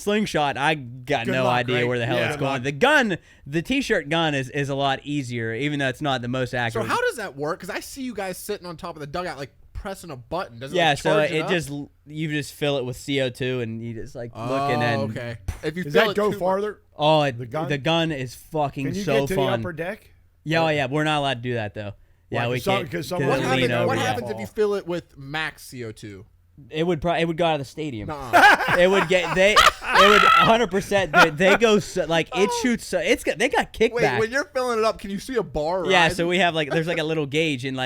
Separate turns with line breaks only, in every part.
slingshot, I got
Good
no
luck,
idea
right?
where the hell it's going. The gun, the T-shirt gun is a lot easier, even though it's not the most accurate.
So how does that work? Because I see you guys sitting on top of the dugout, like pressing a button. Does it
so
charge
it
up?
just you just fill it with CO2 and you just look and then.
Okay. If you
Does
fill
that
it
go
too
farther?
Oh,
The gun?
the gun is fucking
Can you
so
get to
fun.
the upper deck?
Yeah, we're not allowed to do that though. Yeah,
Why?
we can't.
Because
What
someone
it'll
happens,
lean over,
what
yeah.
happens if you fill it with max CO2?
It would go out of the stadium.
Nuh-uh.
It would 100%. They go it shoots. They got kickback.
Wait, when you're filling it up, can you see a bar?
Yeah,
rising?
so we have there's a little gauge and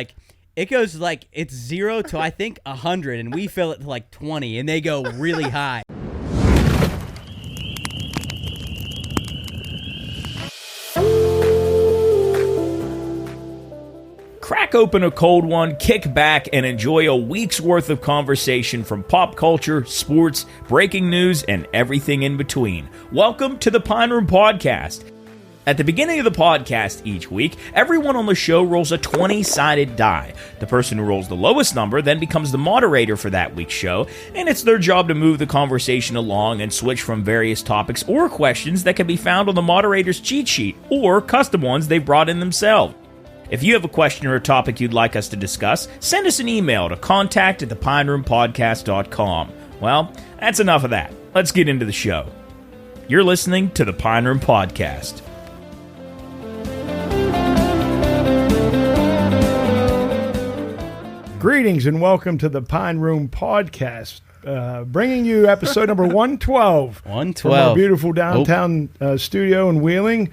it goes it's 0 to I think 100 and we fill it to 20 and they go really high.
Crack open a cold one, kick back, and enjoy a week's worth of conversation from pop culture, sports, breaking news, and everything in between. Welcome to the Pine Room Podcast. At the beginning of the podcast each week, everyone on the show rolls a 20-sided die. The person who rolls the lowest number then becomes the moderator for that week's show, and it's their job to move the conversation along and switch from various topics or questions that can be found on the moderator's cheat sheet, or custom ones they've brought in themselves. If you have a question or a topic you'd like us to discuss, send us an email to contact@thepineroompodcast.com. Well, that's enough of that. Let's get into the show. You're listening to the Pine Room Podcast.
Greetings and welcome to the Pine Room Podcast, bringing you episode number 112.
112.
From our beautiful downtown studio in Wheeling.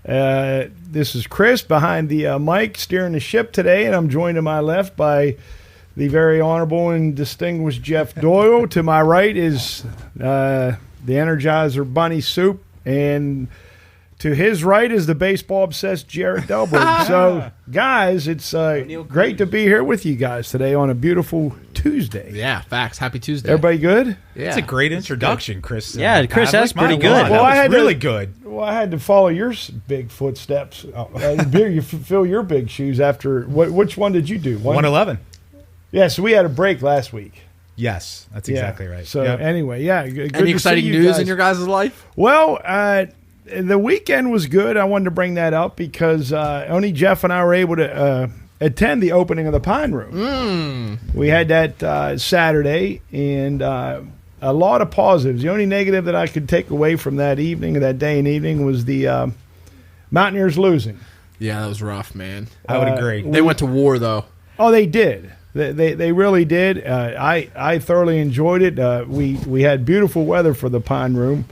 This is Chris behind the mic steering the ship today, and I'm joined to my left by the very honorable and distinguished Jeff Doyle. To my right is the Energizer Bunny Soup, and to his right is the baseball-obsessed Jarrett Delberg. So, guys, it's great to be here with you guys today on a beautiful Tuesday.
Yeah, facts. Happy Tuesday.
Everybody good?
Yeah.
That's a great introduction, Chris.
Yeah, Chris, that's pretty good.
Well,
Well, I
that
had
was really
to-
good.
Well, I had to follow your big footsteps. You fill your big shoes after. Which one did you do?
111.
Yeah, so we had a break last week.
Yes, that's exactly right.
So
Yep.
anyway, yeah. Good
Any
to
exciting
see you
news
guys.
in your guys' life?
Well, the weekend was good. I wanted to bring that up because only Jeff and I were able to attend the opening of the Pine Room. We had that Saturday, and a lot of positives. The only negative that I could take away from that evening, that day and evening, was the Mountaineers losing.
Yeah, that was rough, man.
I would agree.
They went to war, though.
Oh, they did. They really did. I thoroughly enjoyed it. We had beautiful weather for the Pine Room.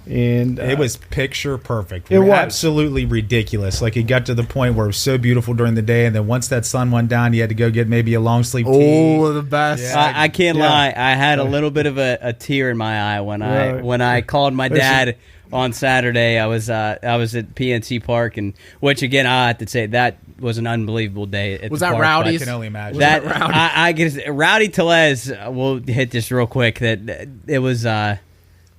And
It was picture perfect.
It was.
Absolutely ridiculous. Like, it got to the point where it was so beautiful during the day, and then once that sun went down, you had to go get maybe a long sleeve tea.
Oh, the best.
Yeah.
I can't
Yeah.
lie. I had a little bit of a tear in my eye when I called my dad on Saturday. I was at PNC Park, and which again I have to say that was an unbelievable day. At
Was
the
that
park,
Rowdy's?
I can only imagine.
That
Rowdy?
I guess Rowdy Tellez. We'll hit this real quick. That it was.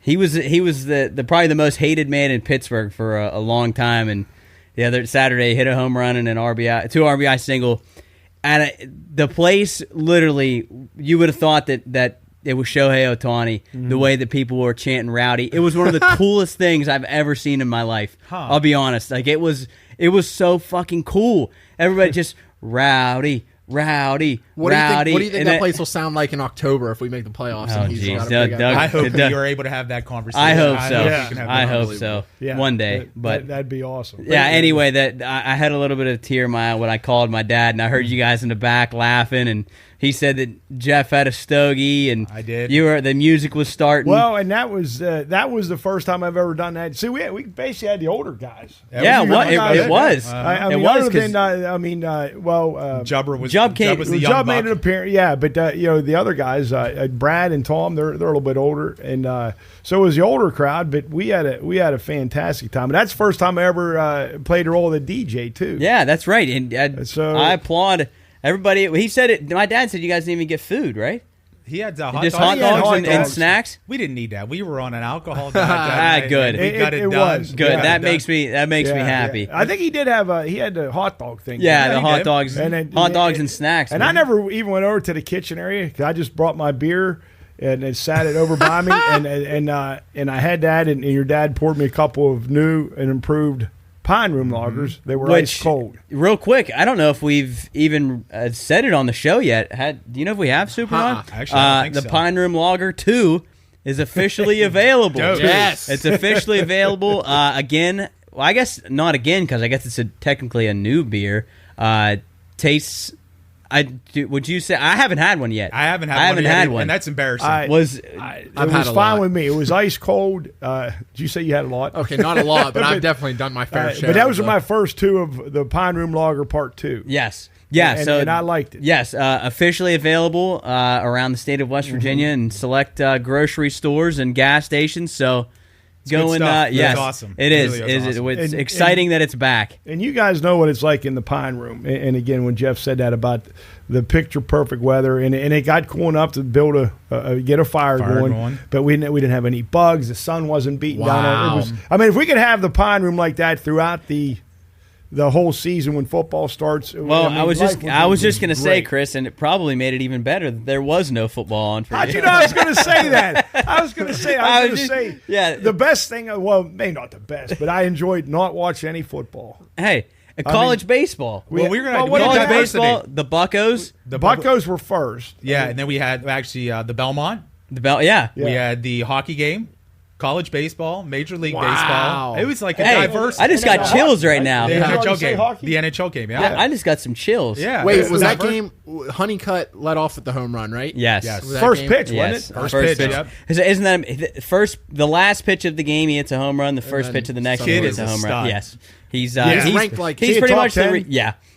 He was the probably the most hated man in Pittsburgh for a long time, and the other Saturday hit a home run and an RBI, 2 RBI single, and the place literally you would have thought that it was Shohei Ohtani, the way that people were chanting Rowdy. It was one of the coolest things I've ever seen in my life. I'll be honest, it was so fucking cool. Everybody just Rowdy.
What do you think that place will sound like in October if we make the playoffs?
Oh,
and he's
geez.
got a big
Doug-
I hope
Doug-
that you're able to have that conversation.
I hope so.
we can have
I
that
hope
conversation.
so. One day, but
that'd be awesome.
yeah. Anyway, that I had a little bit of a tear in my eye when I called my dad, and I heard you guys in the back laughing, and he said that Jeff had a stogie, and
I did.
The music was starting.
Well, and that was the first time I've ever done that. See, we basically had the older guys.
yeah,
was
what
the younger
it
guys.
was.
I
It
mean,
was
other
'cause-
than
Jubber was
Jub came-
was the young
Judd made
buck.
an appearance. Yeah, but the other guys, Brad and Tom, they're a little bit older, and so it was the older crowd. But we had a fantastic time. And that's the first time I ever played the role of the DJ too.
Yeah, that's right, and
So-
I applaud everybody. He said it. My dad said you guys didn't even get food, right?
He had hot
Just
dogs.
hot
had
dogs
hot
and
dogs.
snacks.
We didn't need that. We were on an alcohol diet that night,
good.
and we got it
It
done.
was.
Good.
Yeah,
that makes me happy.
Yeah. I think he did have he had the hot dog thing.
Yeah,
Yeah,
the
he
hot
did.
dogs,
And then-
hot dogs and snacks.
And
man.
I never even went over to the kitchen area 'cause I just brought my beer and it sat it over by me, and I had that, and your dad poured me a couple of new and improved Pine Room lagers. They were ice cold.
Real quick, I don't know if we've even said it on the show yet. Do you know if we have, Superman?
Actually, I don't think
the
so.
Pine Room Lager 2 is officially available.
Yes.
It's officially available. Again, well, I guess not again, because I guess it's technically a new beer. Tastes... would you say I haven't had one yet?
I haven't had one, and that's embarrassing.
It was fine with me. It was ice cold. Did you say you had a lot?
Okay, not a lot, but I've definitely done my fair share.
But that was my first two of the Pine Room Lager Part 2.
Yes. Yeah,
and I liked it.
Yes, officially available around the state of West Virginia and select grocery stores and gas stations. So going, yes,
it's awesome.
It is.
Really awesome.
It's exciting that it's back.
And you guys know what it's like in the Pine Room. And again, when Jeff said that about the picture perfect weather, and it got cool enough to build get a fire going, but we didn't have any bugs. The sun wasn't beating down. If we could have the Pine Room like that throughout the whole season when football starts.
Well, I was just going to say, Chris, and it probably made it even better that there was no football on for you.
How'd you know I was going to say that? I was going to say, the best thing, well, maybe not the best, but I enjoyed not watching any football.
Hey, college baseball.
We're going to
college baseball, the Buccos.
The Buccos were first.
Yeah, and then we had actually the Belmont.
Yeah.
We had the hockey game. College baseball, Major League Baseball. It was like a diverse.
I just got chills right now.
The NHL game. The NHL game, yeah.
I just got some chills.
Yeah.
Wait, was that game Honeycutt led off with the home run, right?
Yes.
First pitch, wasn't it?
First pitch. Yep.
Isn't that the last pitch of the game he hits a home run, the first pitch of the next game he hits a home run. Yes. He's
ranked like
he's pretty much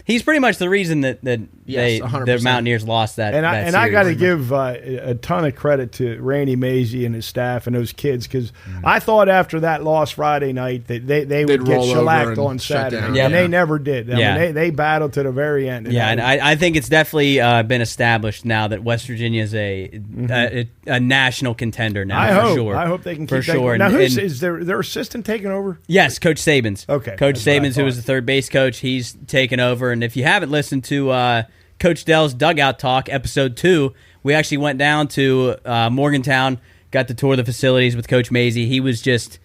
he's pretty much the reason that the Mountaineers lost that.
And I got to give a ton of credit to Randy Mazey and his staff and those kids, because I thought after that loss Friday night that they would get shellacked on Saturday, and they never did. They battled to the very end.
And I think it's definitely been established now that West Virginia is a national contender now. For sure.
I hope they can keep
for sure.
Now, is their assistant taking over?
Yes, Coach Sabins.
Okay,
Coach Sabins, who was the third base coach, he's taken over. And if you haven't listened to Coach Dell's Dugout Talk, episode 2, we actually went down to Morgantown, got to tour the facilities with Coach Mazey. He was just,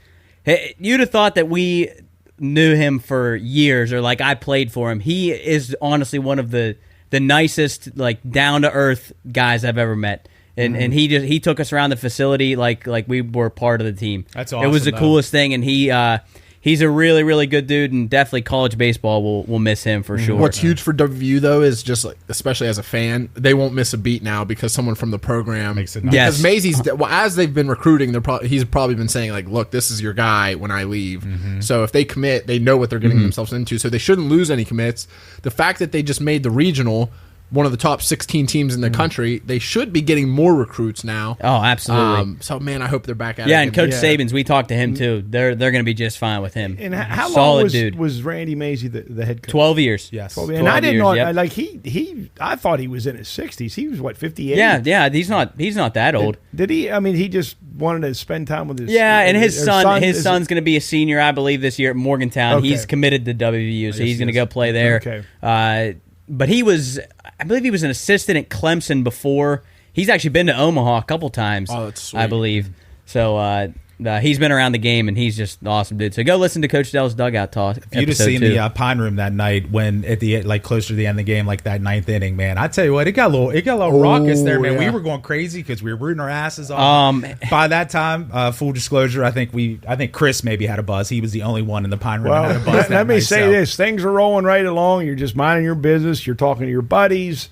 you'd have thought that we knew him for years, or like I played for him. He is honestly one of the nicest, like down to earth guys I've ever met. And he took us around the facility like we were part of the team.
That's awesome.
It was the coolest thing, and he's a really, really good dude, and definitely college baseball will miss him for sure.
What's huge for WVU, though, is just, like, especially as a fan, they won't miss a beat now because someone from the program
makes it nice.
Because Mazey's, as they've been recruiting, he's probably been saying, like, look, this is your guy when I leave. So if they commit, they know what they're getting themselves into, so they shouldn't lose any commits. The fact that they just made the regional one of the top 16 teams in the country, they should be getting more recruits now.
Oh, absolutely.
So, man, I hope they're back at it.
Yeah, and Coach Sabins, we talked to him, too. They're going to be just fine with him.
And how
Solid
long was Randy Mazey the head coach?
12 years.
Yes.
12 years. And I didn't know, like, I thought he was in his 60s. He was, what, 58?
Yeah, he's not that old.
Did he? I mean, he just wanted to spend time with his
and his son's going to be a senior, I believe, this year at Morgantown.
Okay.
He's committed to WVU, so he's going to go play there.
Okay.
But I believe he was an assistant at Clemson before. He's actually been to Omaha a couple times,
that's sweet.
I believe. So he's been around the game, and he's just an awesome dude. So go listen to Coach Dell's Dugout Talk.
If you'd have seen the Pine Room that night when at the closer to the end of the game, like that 9th inning, man, I tell you what, it got a little raucous there, man. We were going crazy because we were rooting our asses off. By that time, full disclosure, I think Chris maybe had a buzz. He was the only one in the Pine Room that had a buzz.
Let me say this: things are rolling right along. You're just minding your business. You're talking to your buddies.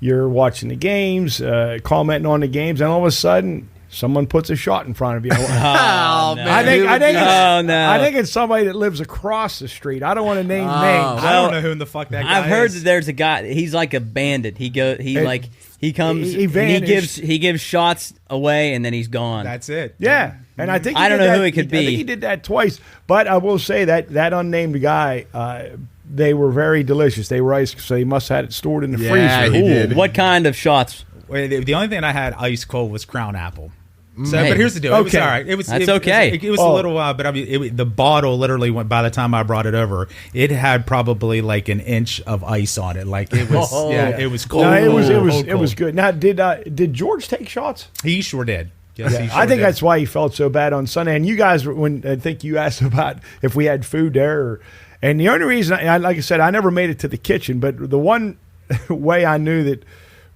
You're watching the games, commenting on the games, and all of a sudden, someone puts a shot in front of you.
Man.
I think it's somebody that lives across the street. I don't want to name names.
I don't know who in the fuck that guy is.
I've heard that there's a guy. He's like a bandit. He gives shots away and then he's gone.
That's it.
Yeah, and I think
I don't know who it could be.
I think he did that twice. But I will say that unnamed guy. They were very delicious. They were ice, so he must have had it stored in the freezer.
He did.
What kind of shots?
The only thing I had ice cold was Crown Apple. So, but here's the deal. It was all right. It was
okay.
It was a little while, but I mean, the bottle literally went. By the time I brought it over, it had probably like an inch of ice on it. Like it was, it was cold.
No,
Cold.
It was good. Now, did George take shots?
He sure did. Yes, he sure
I think
did.
that's why he felt so bad on Sunday. And you guys, when I think you asked about if we had food there, and the only reason, like I said, I never made it to the kitchen, but the one way I knew that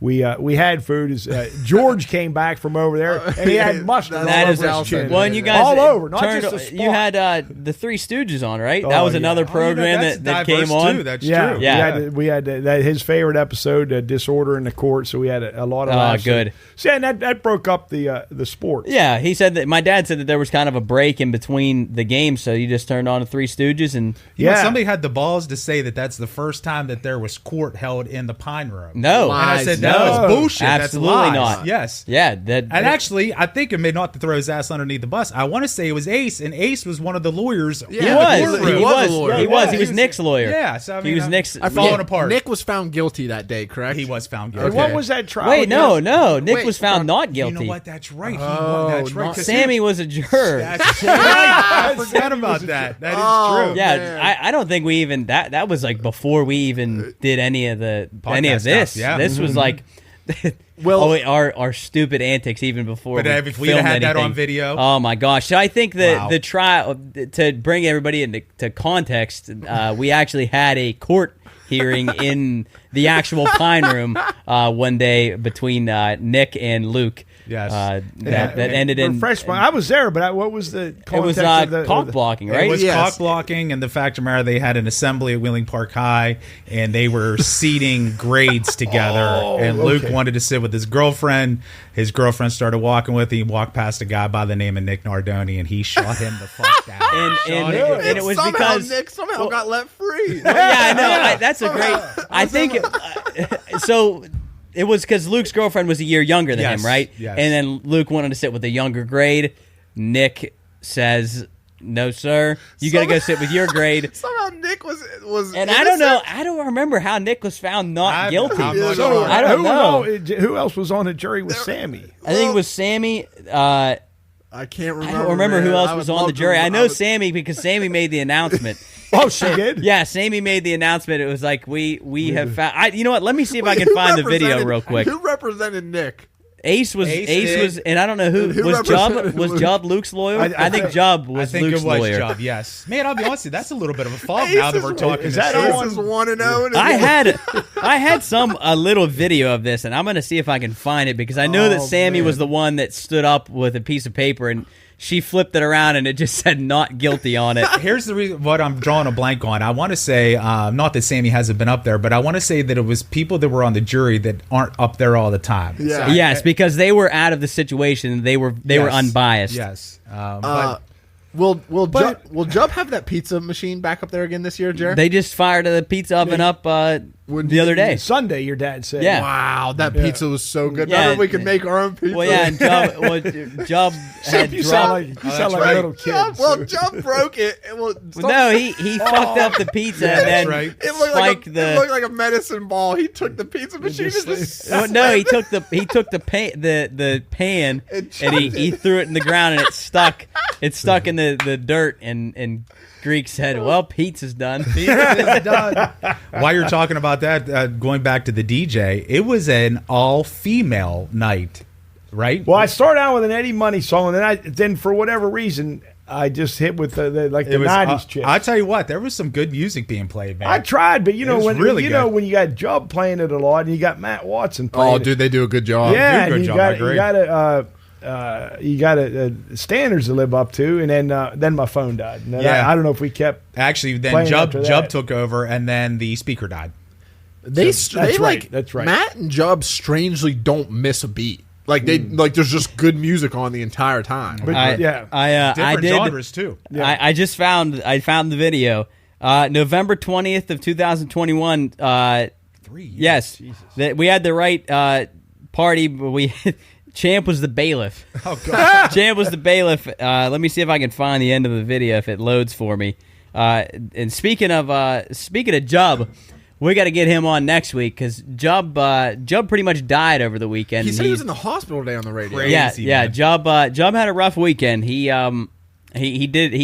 we had food is George came back from over there and he had mustard all over his chin.
Well, and you guys
all over, not just a spot.
You had the Three Stooges on, right? That was another program that came on.
Too. That's true.
We had his favorite episode, Disorder in the Court. So we had a lot of laughs.
Good.
So, and that broke up the sport.
Yeah, he said that. My dad said that there was kind of a break in between the games, so you just turned on the Three Stooges and
somebody had the balls to say that that's the first time that there was court held in the Pine Room.
No,
and I said no, it's bullshit.
Absolutely
that's lies.
not.
Yes,
and
actually, I think it may not to throw his ass underneath the bus. I want to say it was Ace, and Ace was one of the lawyers.
He was Nick's lawyer.
Yeah, so I mean,
he was Nick's.
Falling apart.
Nick was found guilty that day, correct?
He was found guilty.
And what was that trial?
Wait, no. Nick was found not guilty.
You know what? That's right. That's right.
Sammy was a juror.
That's right. I forgot about that. That is true.
Yeah, I don't think we even that was like before we even did any of this.
Stuff, yeah.
This was like. Our stupid antics even before.
But if we had that on video,
oh my gosh! So I think the trial, to bring everybody into context, we actually had a court hearing in the actual Pine Room one day between Nick and Luke.
Yes,
that ended in.
I was there, but what was the context?
It was cock blocking, right?
It was cock blocking, and the fact of the matter, they had an assembly at Wheeling Park High, and they were seating grades together. And Luke wanted to sit with his girlfriend. His girlfriend started walking with him. He walked past a guy by the name of Nick Nardoni, and he shot him the fuck down.
and it was because
Nick somehow got let free.
Yeah, I know. That's a great. I think so. It was because Luke's girlfriend was a year younger than him, right?
Yes.
And then Luke wanted to sit with a younger grade. Nick says, "No, sir. You got to go sit with your grade."
Somehow Nick was.
And
innocent?
I don't know. I don't remember how Nick was found not guilty.
I'm not
So
sure.
I don't know.
Who else was on the jury with Sammy?
I think it was Sammy.
I can't remember.
I don't remember who else
I
was
would
on the
love to
jury. I
remember.
know Sammy because Sammy made the announcement.
Oh, she did?
Yeah, Sammy made the announcement. It was like we have found. You know what? Let me see if I can find the video real quick.
Who represented Nick?
Ace was, and I don't know who was Jubb. Was Jubb Luke's lawyer? I think Jubb was Luke's lawyer.
Jubb, yes. Man, I'll be honest with you, that's a little bit of a fog now that we're talking.
Is that
Ace is 1-0?
I had a little video of this, and I'm going to see if I can find it because I know that Sammy was the one that stood up with a piece of paper and she flipped it around and it just said not guilty on it.
Here's the reason what I'm drawing a blank on. I want to say, not that Sammy hasn't been up there, but I want to say that it was people that were on the jury that aren't up there all the time.
Yeah.
So
Yes, because they were out of the situation. They were unbiased.
Yes. But
Will Jubb have that pizza machine back up there again this year, Jarrett?
They just fired the pizza oven up the other day.
Sunday, your dad said.
Yeah.
Wow, that pizza was so good.
Yeah,
Now that we can make our own pizza.
Well, yeah, and Jubb had
You
dropped.
sound like a little kid.
Jubb broke it.
No, he fucked up the pizza and then
It looked like a medicine ball. He took the pizza machine and just
no, he took the pan and he threw it in the ground and it stuck. It stuck in the dirt and Greek said, "Well, pizza's done."
Pizza's done. While you're talking about that, going back to the DJ, it was an all-female night, right?
Well, I started out with an Eddie Money song, and then for whatever reason, I just hit with the 90s chick.
I tell you what, there was some good music being played, man.
I tried, but when you got Jubb playing it a lot, and you got Matt Watson playing it.
dude, they do a good job.
Yeah,
do a good job. I agree.
You got standards to live up to, and then my phone died. And I don't know if we kept.
Actually, then Jubb took over, and then the speaker died.
That's right.
Matt and Jubb strangely don't miss a beat. Like there's just good music on the entire time.
But,
I
Different
did
genres too.
Yeah. I just found the video. November 20th of 2021.
3 years.
Yes, we had the right party. But Champ was the bailiff.
Oh God!
Champ was the bailiff. Let me see if I can find the end of the video if it loads for me. And speaking of Jubb, we got to get him on next week because Jubb pretty much died over the weekend.
He said he was in the hospital today on the radio.
Crazy,
yeah.
man.
Jubb had a rough weekend. He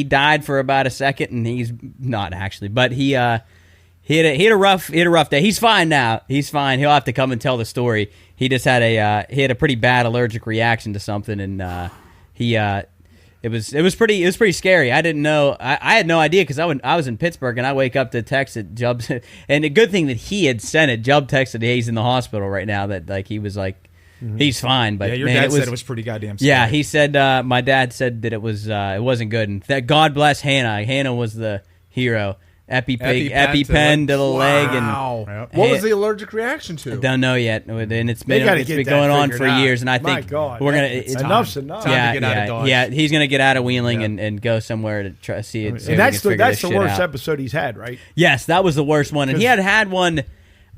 died for about a second, and he's not actually, but he had a rough day. He's fine now. He's fine. He'll have to come and tell the story. He just had a pretty bad allergic reaction to something, and it was pretty scary. I didn't know. I had no idea because I was in Pittsburgh, and I wake up to text at Jubb, and a good thing that he had sent it. Jubb texted, hey, he's in the hospital right now. That like he was like. He's fine, but
your dad said it was pretty goddamn scary.
Yeah, he said my dad said that it wasn't good, and that God bless Hannah. Hannah was the hero. EpiPen to the leg, and
what was the allergic reaction to?
I don't know yet, and it's been going on for years, and I think we're gonna
enough's enough.
Time to get out of Dodge.
Yeah, he's gonna get out of Wheeling and go somewhere to try see it.
And that's the worst episode he's had, right?
Yes, that was the worst one, and he had one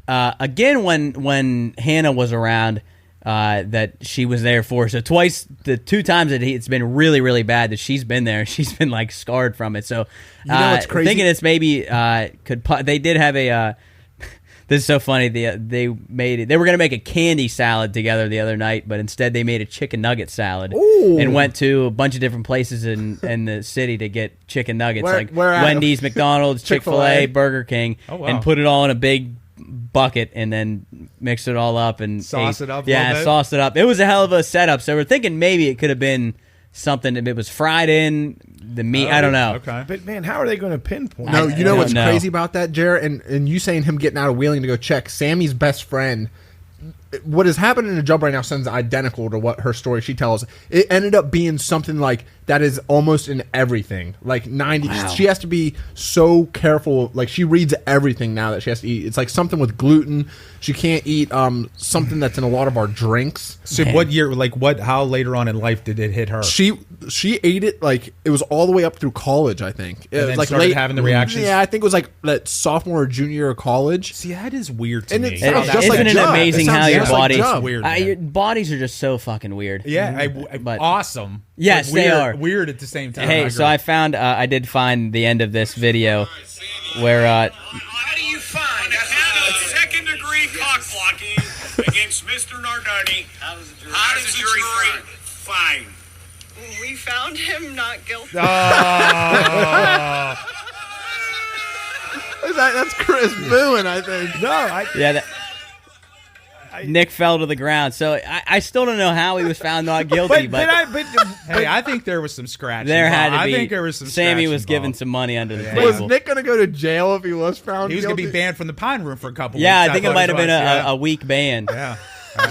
again when Hannah was around. That she was there for. So the two times that it's been really, really bad that she's been there, she's been like scarred from it. So
what's crazy?
Thinking it's maybe they did have a this is so funny. They were going to make a candy salad together the other night, but instead they made a chicken nugget salad.
Ooh.
And went to a bunch of different places in the city to get chicken nuggets,
where
Wendy's, McDonald's, Chick-fil-A, Burger King, and put it all in a big bucket and then mix it all up and
sauce it up.
Sauce it up. It was a hell of a setup. So we're thinking maybe it could have been something that it was fried in the meat. I don't know.
Okay,
but man, how are they going to pinpoint?
No, you know what's crazy about that, Jarrett, and you saying him getting out of Wheeling to go check. Sammy's best friend. What is happening in the Jubb right now sounds identical to what her story she tells. It ended up being something like that is almost in everything. Like 90. Wow. She has to be so careful. Like she reads everything now that she has to eat. It's like something with gluten. She can't eat something that's in a lot of our drinks.
So what year? Like how later on in life did it hit her?
She ate it like it was all the way up through college. I think it
and
was
then
like
started having the reactions.
Yeah, I think it was like that sophomore or junior year of college.
See, that is weird to me.
Isn't it amazing how your bodies?
Weird,
your bodies are just so fucking weird.
Yeah, but awesome.
Yes,
weird,
they are
weird at the same time.
Hey, so I did find the end of this video where.
How do you find a second-degree cock-blocking against Mr. Nardoni? How does the jury find?
We found him not guilty.
That's Chris booing, I think.
No,
Nick fell to the ground, so I still don't know how he was found not guilty.
I think there was some scratching.
There had to be.
I think there was some.
Sammy was given some money under the table.
Was Nick going to go to jail if he was found?
He was
going
to be banned from the Pine Room for a couple.
Yeah,
weeks.
I think it might have been a week ban.
Yeah.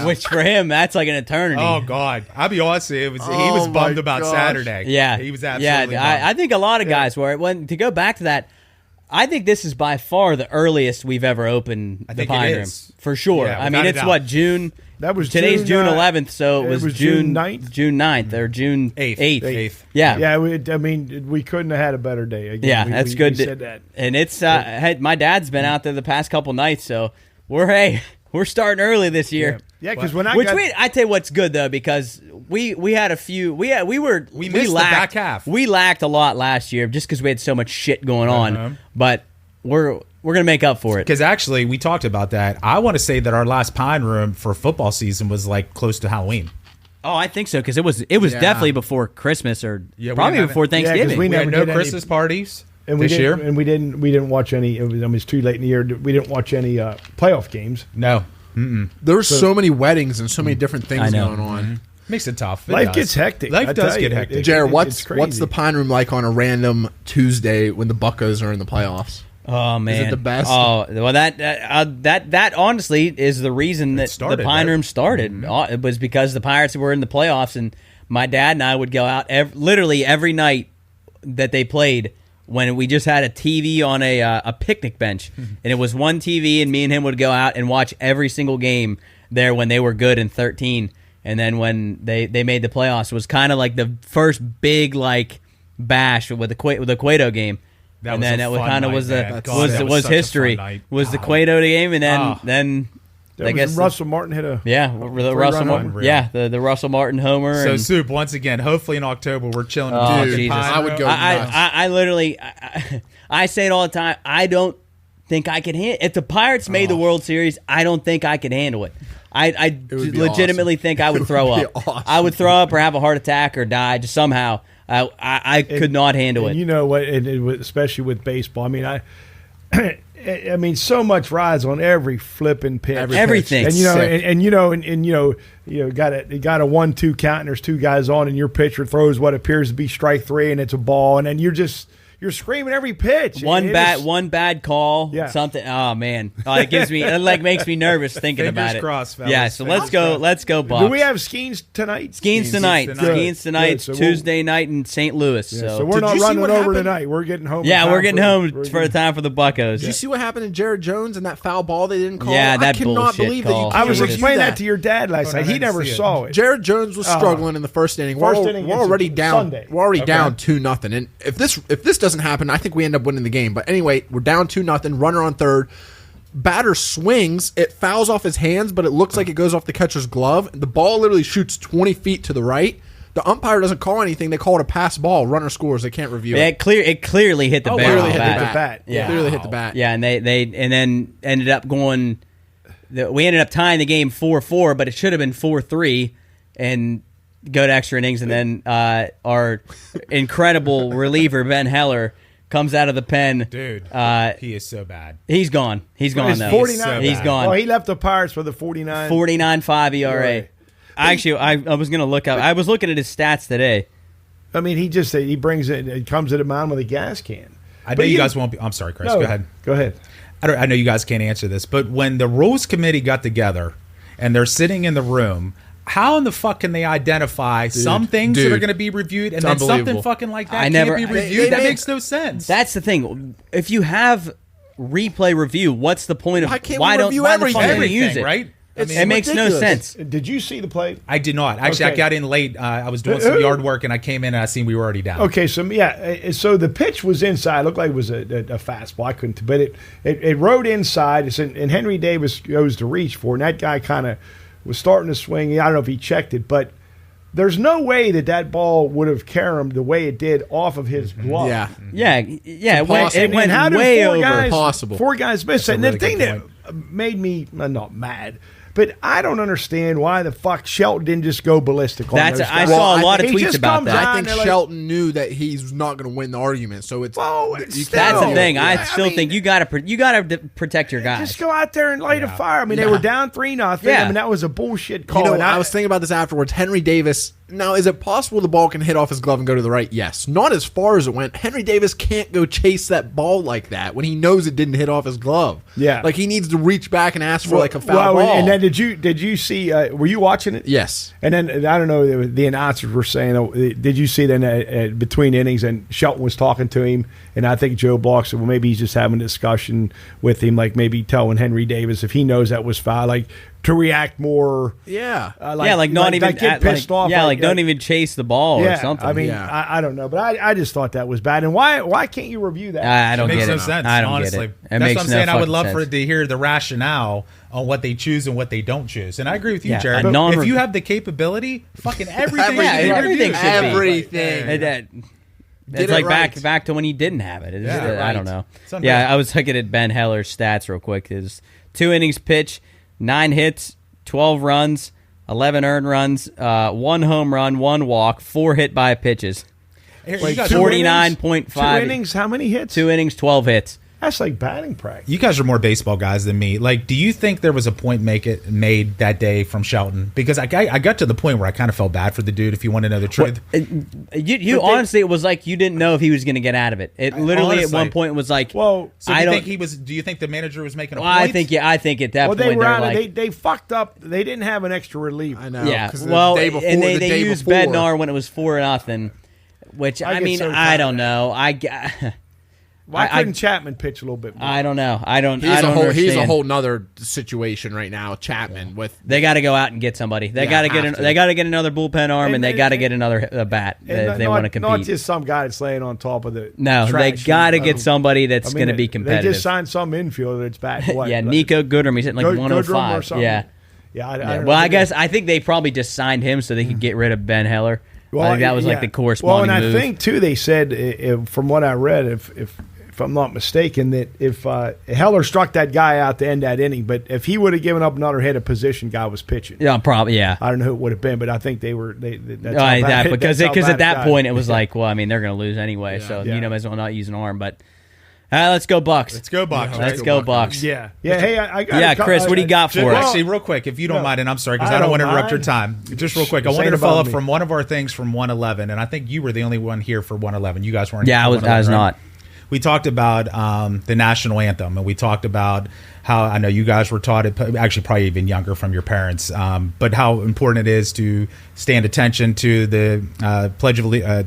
Which for him, that's like an eternity.
Oh God, I'll be honest. He was bummed about Saturday.
Yeah,
he was absolutely.
Yeah, I think a lot of guys were. To go back to that, I think this is by far the earliest we've ever opened the Pine Room for sure.
Yeah,
I mean, it's what June.
That was
today's June 11th, so it was June
9th?
June 9th or June 8th. Yeah,
yeah. I mean, we couldn't have had a better day. Again,
yeah, that's good.
We said that,
and it's my dad's been out there the past couple nights, so we're starting early this year.
Yeah, because
I tell you what's good though, because we had a few we
missed the back half.
We lacked a lot last year just because we had so much shit going on, but we're gonna make up for it.
Because actually, we talked about that. I want to say that our last Pine Room for football season was like close to Halloween.
Oh, I think so, because it was definitely before Christmas or probably before Thanksgiving.
Yeah, we
had
never
no Christmas parties.
And
this year,
and we didn't watch any. It was too late in the year. We didn't watch any playoff games.
No,
there were so many weddings and so many different things going on.
Mm-hmm. Makes it tough.
Life gets hectic.
Life does get hectic.
Jared, what's the Pine Room like on a random Tuesday when the Buccos are in the playoffs?
Oh man,
is it the best?
Oh well, that honestly is the reason that the Pine Room started. Mm-hmm. It was because the Pirates were in the playoffs, and my dad and I would go out literally every night that they played. When we just had a TV on a picnic bench, and it was one TV, and me and him would go out and watch every single game there when they were good in 13, and then when they made the playoffs, it was kind of like the first big like bash with the Cueto game. That was history. Was the Cueto game, and then I guess
Russell Martin hit a
the Russell Martin, the Russell Martin homer.
So Soup, once again, hopefully in October we're chilling.
Oh Jesus!
I would go nuts.
I literally I say it all the time. I don't think I could handle. If the Pirates made the World Series, I don't think I could handle it. I legitimately think I would throw up.
Awesome.
I would throw up or have a heart attack or die just somehow. I could not handle it.
You know what? Especially with baseball. I mean, I mean, so much rides on every flipping pitch.
Everything.
And you got a 1-2 count and there's two guys on and your pitcher throws what appears to be strike 3 and it's a ball and then you're screaming every pitch.
One bad call.
Yeah.
Something. Oh man, it makes me nervous thinking about it.
Crossed, fellas.
Yeah. So let's go, Bucs.
Do we have Skeens tonight?
Skeens tonight? Skeens tonight.
So
Tuesday night in St. Louis.
So we're not running over tonight. We're getting home.
Yeah, we're getting home for the time for the Buccos.
Did you see what happened to Jared Jones and that foul ball they didn't call?
Yeah, that
I cannot
bullshit
believe
call.
that you
I was
can't
explaining
do
that to your dad last night. He never saw it.
Jared Jones was struggling in the first inning. We're already down.
Sunday.
We're already down 2-0. And if this doesn't happen, I think we end up winning the game. But anyway, we're down 2-0. Runner on third. Batter swings. It fouls off his hands, but it looks like it goes off the catcher's glove. The ball literally shoots 20 feet to the right. The umpire doesn't call anything. They call it a pass ball. Runner scores. They can't review it.
It clearly hit the bat.
Clearly hit the bat.
Yeah.
Clearly hit the bat.
Yeah, and they then ended up going. We ended up tying the game 4-4, but it should have been 4-3, and go to extra innings. And then our incredible reliever Ben Heller comes out of the pen.
Dude, he is so bad.
He's gone. He's gone
He's
though.
49.
He's gone.
Oh, he left the Pirates for the 49.
49.5 ERA.
Right.
Actually, I was going to look up. I was looking at his stats today.
I mean, he brings it. It comes to the mound with a gas can.
I know you guys won't be. I'm sorry, Chris.
No,
go ahead.
Go ahead.
I know you guys can't answer this, but when the rules committee got together and they're sitting in the room, how in the fuck can they identify some things that are going to be reviewed and then something fucking like that can't be reviewed? That makes no sense.
That's the thing. If you have replay review, what's the point of why don't
everything,
use it?
Right?
It makes no sense.
Did you see the play?
I did not. Actually, I got in late. I was doing some yard work, and I came in, and I seen we were already down.
Okay, so the pitch was inside. It looked like it was a fastball. I couldn't, but it rode inside, and Henry Davis goes to reach for it, and that guy kind of was starting to swing. I don't know if he checked it, but there's no way that ball would have caromed the way it did off of his glove.
Yeah. It went
how did
way
four
over.
guys, Four guys missed it. And the thing that made me not mad, but I don't understand why the fuck Shelton didn't just go ballistic on those guys.
I saw a lot of tweets about that.
I think Shelton knew that he's not going to win the argument, so it's
that's the thing. I still think you got to protect your guys.
Just go out there and light a fire. I mean, they were down 3-0.
Yeah.
I mean, that was a bullshit call.
I was thinking about this afterwards. Henry Davis. Now, is it possible the ball can hit off his glove and go to the right? Yes. Not as far as it went. Henry Davis can't go chase that ball like that when he knows it didn't hit off his glove.
Yeah.
Like, he needs to reach back and ask for a foul ball.
And then did you see, were you watching it?
Yes.
And then, I don't know, the announcers were saying, did you see then between innings and Shelton was talking to him, and I think Joe Block said, well, maybe he's just having a discussion with him, like maybe telling Henry Davis if he knows that was foul, like to react more.
Yeah.
Not even
get pissed off.
Don't even chase the ball or something.
I mean, I don't know, but I just thought that was bad. And why can't you review that?
I don't get it.
It makes no sense,
I don't
honestly.
get it.
That's what I'm saying. I would love to hear the rationale on what they choose and what they don't choose. And I agree with you, Jared. If you have the capability, fucking everything should be.
It's like back to when he didn't have it. I don't know. I was looking at Ben Heller's stats real quick. His 2 innings pitch, 9 hits, 12 runs, 11 earned runs, 1 home run, 1 walk, 4 hit by pitches. 49.5.
2 innings, how many hits?
2 innings, 12 hits.
That's like batting practice.
You guys are more baseball guys than me. Like, do you think there was a point made that day from Shelton? Because I got to the point where I kind of felt bad for the dude, if you want to know the truth.
Honestly, it was like you didn't know if he was going to get out of it. It literally at one point was like,
do you think the manager was making a point?
I think at that point
they were out. They fucked up. They didn't have an extra reliever.
I know.
Yeah. They used Bednar when it was 4-0, which I don't know.
Why couldn't Chapman pitch a little bit more?
I don't know.
He's a whole nother situation right now. Chapman
they got to go out and get somebody. They got to get another bullpen arm, and they got to get another bat if they want to compete.
Not just some guy that's laying on top of the.
No, they got to get somebody that's going to be competitive.
They just signed some infielder that's batting.
Nico Goodrum. He's hitting like 105. I guess I think they probably just signed him so they could get rid of Ben Heller. I think that was like the corresponding move.
I think too they said, from what I read, if if I'm not mistaken, that if Heller struck that guy out to end that inning, but if he would have given up another hit, a position guy was pitching.
Yeah, probably. Yeah,
I don't know who it would have been, but I think they were.
Because at that point it was like, well, I mean, they're going to lose anyway, so you know, might as well not use an arm. But let's go Bucks.
Let's go Bucks.
Let's go Bucks.
Yeah. Hey, I got
Chris, what do you got for us?
Actually, real quick, if you don't mind, and I'm sorry because I don't want to interrupt your time. Just real quick, I wanted to follow up from one of our things from 111, and I think you were the only one here for 111. You guys weren't.
Yeah, I was not.
We talked about the national anthem, and we talked about how I know you guys were taught it, actually probably even younger from your parents, but how important it is to stand attention to the